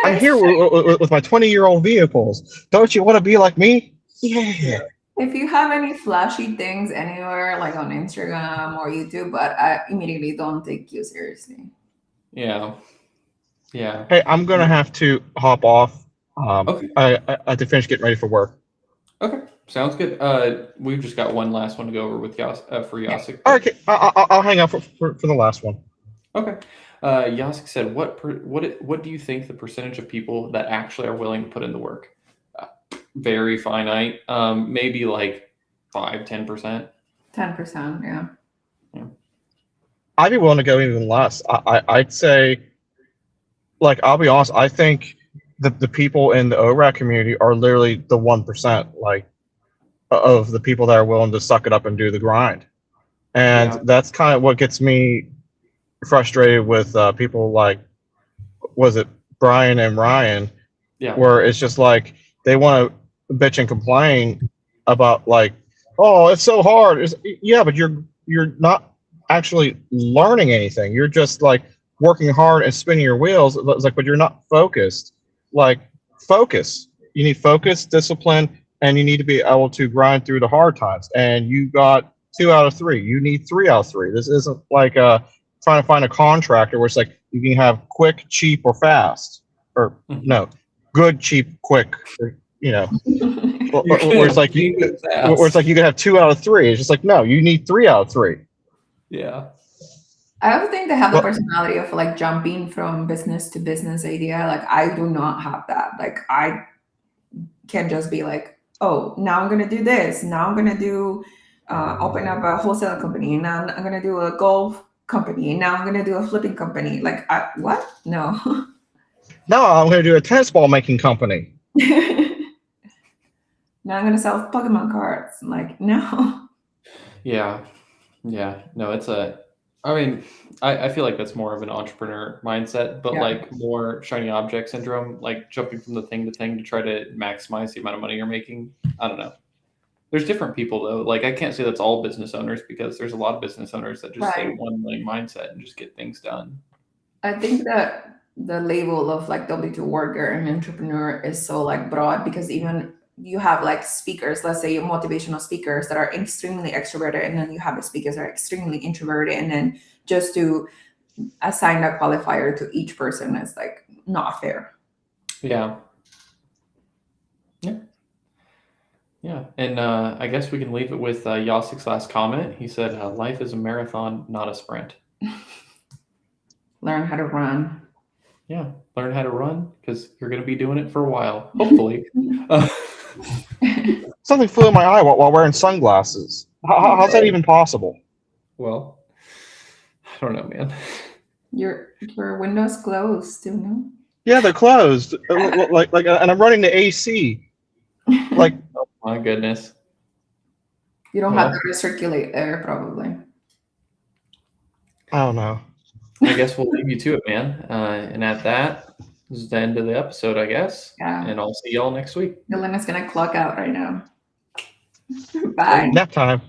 I'm here with my 20-year-old vehicles. Don't you want to be like me? Yeah. If you have any flashy things anywhere, like on Instagram or YouTube, but I immediately don't take you seriously. Yeah. Yeah. Hey, I'm gonna have to hop off. Okay. I have to finish getting ready for work. Okay. Sounds good. We've just got one last one to go over with for Yeah. Yasik. All right, I'll hang out for the last one. Okay. Yasik said, what do you think the percentage of people that actually are willing to put in the work? Very finite. Maybe like 5-10%. 10%, yeah. I'd be willing to go even less. I'd say, like, I'll be honest. I think the people in the ORAC community are literally the 1%, like, of the people that are willing to suck it up and do the grind. And Yeah. that's kind of what gets me frustrated with people like, was it Brian and Ryan, Yeah. where it's just like they want to bitch and complain about, like, oh, it's so hard. Yeah, but you're not actually learning anything. You're just like working hard and spinning your wheels. It's like, but you're not focused. Like, focus. You need focus, discipline, and you need to be able to grind through the hard times. And you got 2 out of 3. You need 3 out of 3. This isn't like trying to find a contractor where it's like you can have quick, cheap, or fast, or no, good, cheap, quick. Or, where it's like you can have 2 out of 3. It's just like, no, you need 3 out of 3. Yeah. I also think they have the personality of like jumping from business to business idea. Like I do not have that. Like I can just be like, oh, now I'm gonna do this. Now I'm gonna do open up a wholesale company. Now I'm gonna do a golf company. Now I'm gonna do a flipping company. Like what? No. No, I'm gonna do a tennis ball making company. Now I'm gonna sell Pokemon cards. Like no. Yeah. No, I mean, I feel like that's more of an entrepreneur mindset, but Yeah. like more shiny object syndrome, like jumping from the thing to thing to try to maximize the amount of money you're making. I don't know. There's different people though. Like I can't say that's all business owners because there's a lot of business owners that just say Right. one lane mindset and just get things done. I think that the label of like W2 worker and entrepreneur is so like broad because even you have like speakers, let's say motivational speakers that are extremely extroverted, and then you have the speakers that are extremely introverted, and then just to assign that qualifier to each person is like not fair. Yeah. And I guess we can leave it with Yasik's last comment. He said, life is a marathon, not a sprint. Learn how to run. Yeah, learn how to run because you're going to be doing it for a while, hopefully. Something flew in my eye while wearing sunglasses. How's that even possible? Well, I don't know, man. Your windows closed, you know? Yeah, they're closed. Like, and I'm running the AC. Like, oh my goodness. You don't have to recirculate air, probably. I don't know. I guess we'll leave you to it, man. And at that, this is the end of the episode, I guess. Yeah. And I'll see y'all next week. Dylan is gonna clock out right now. Bye. Nap time.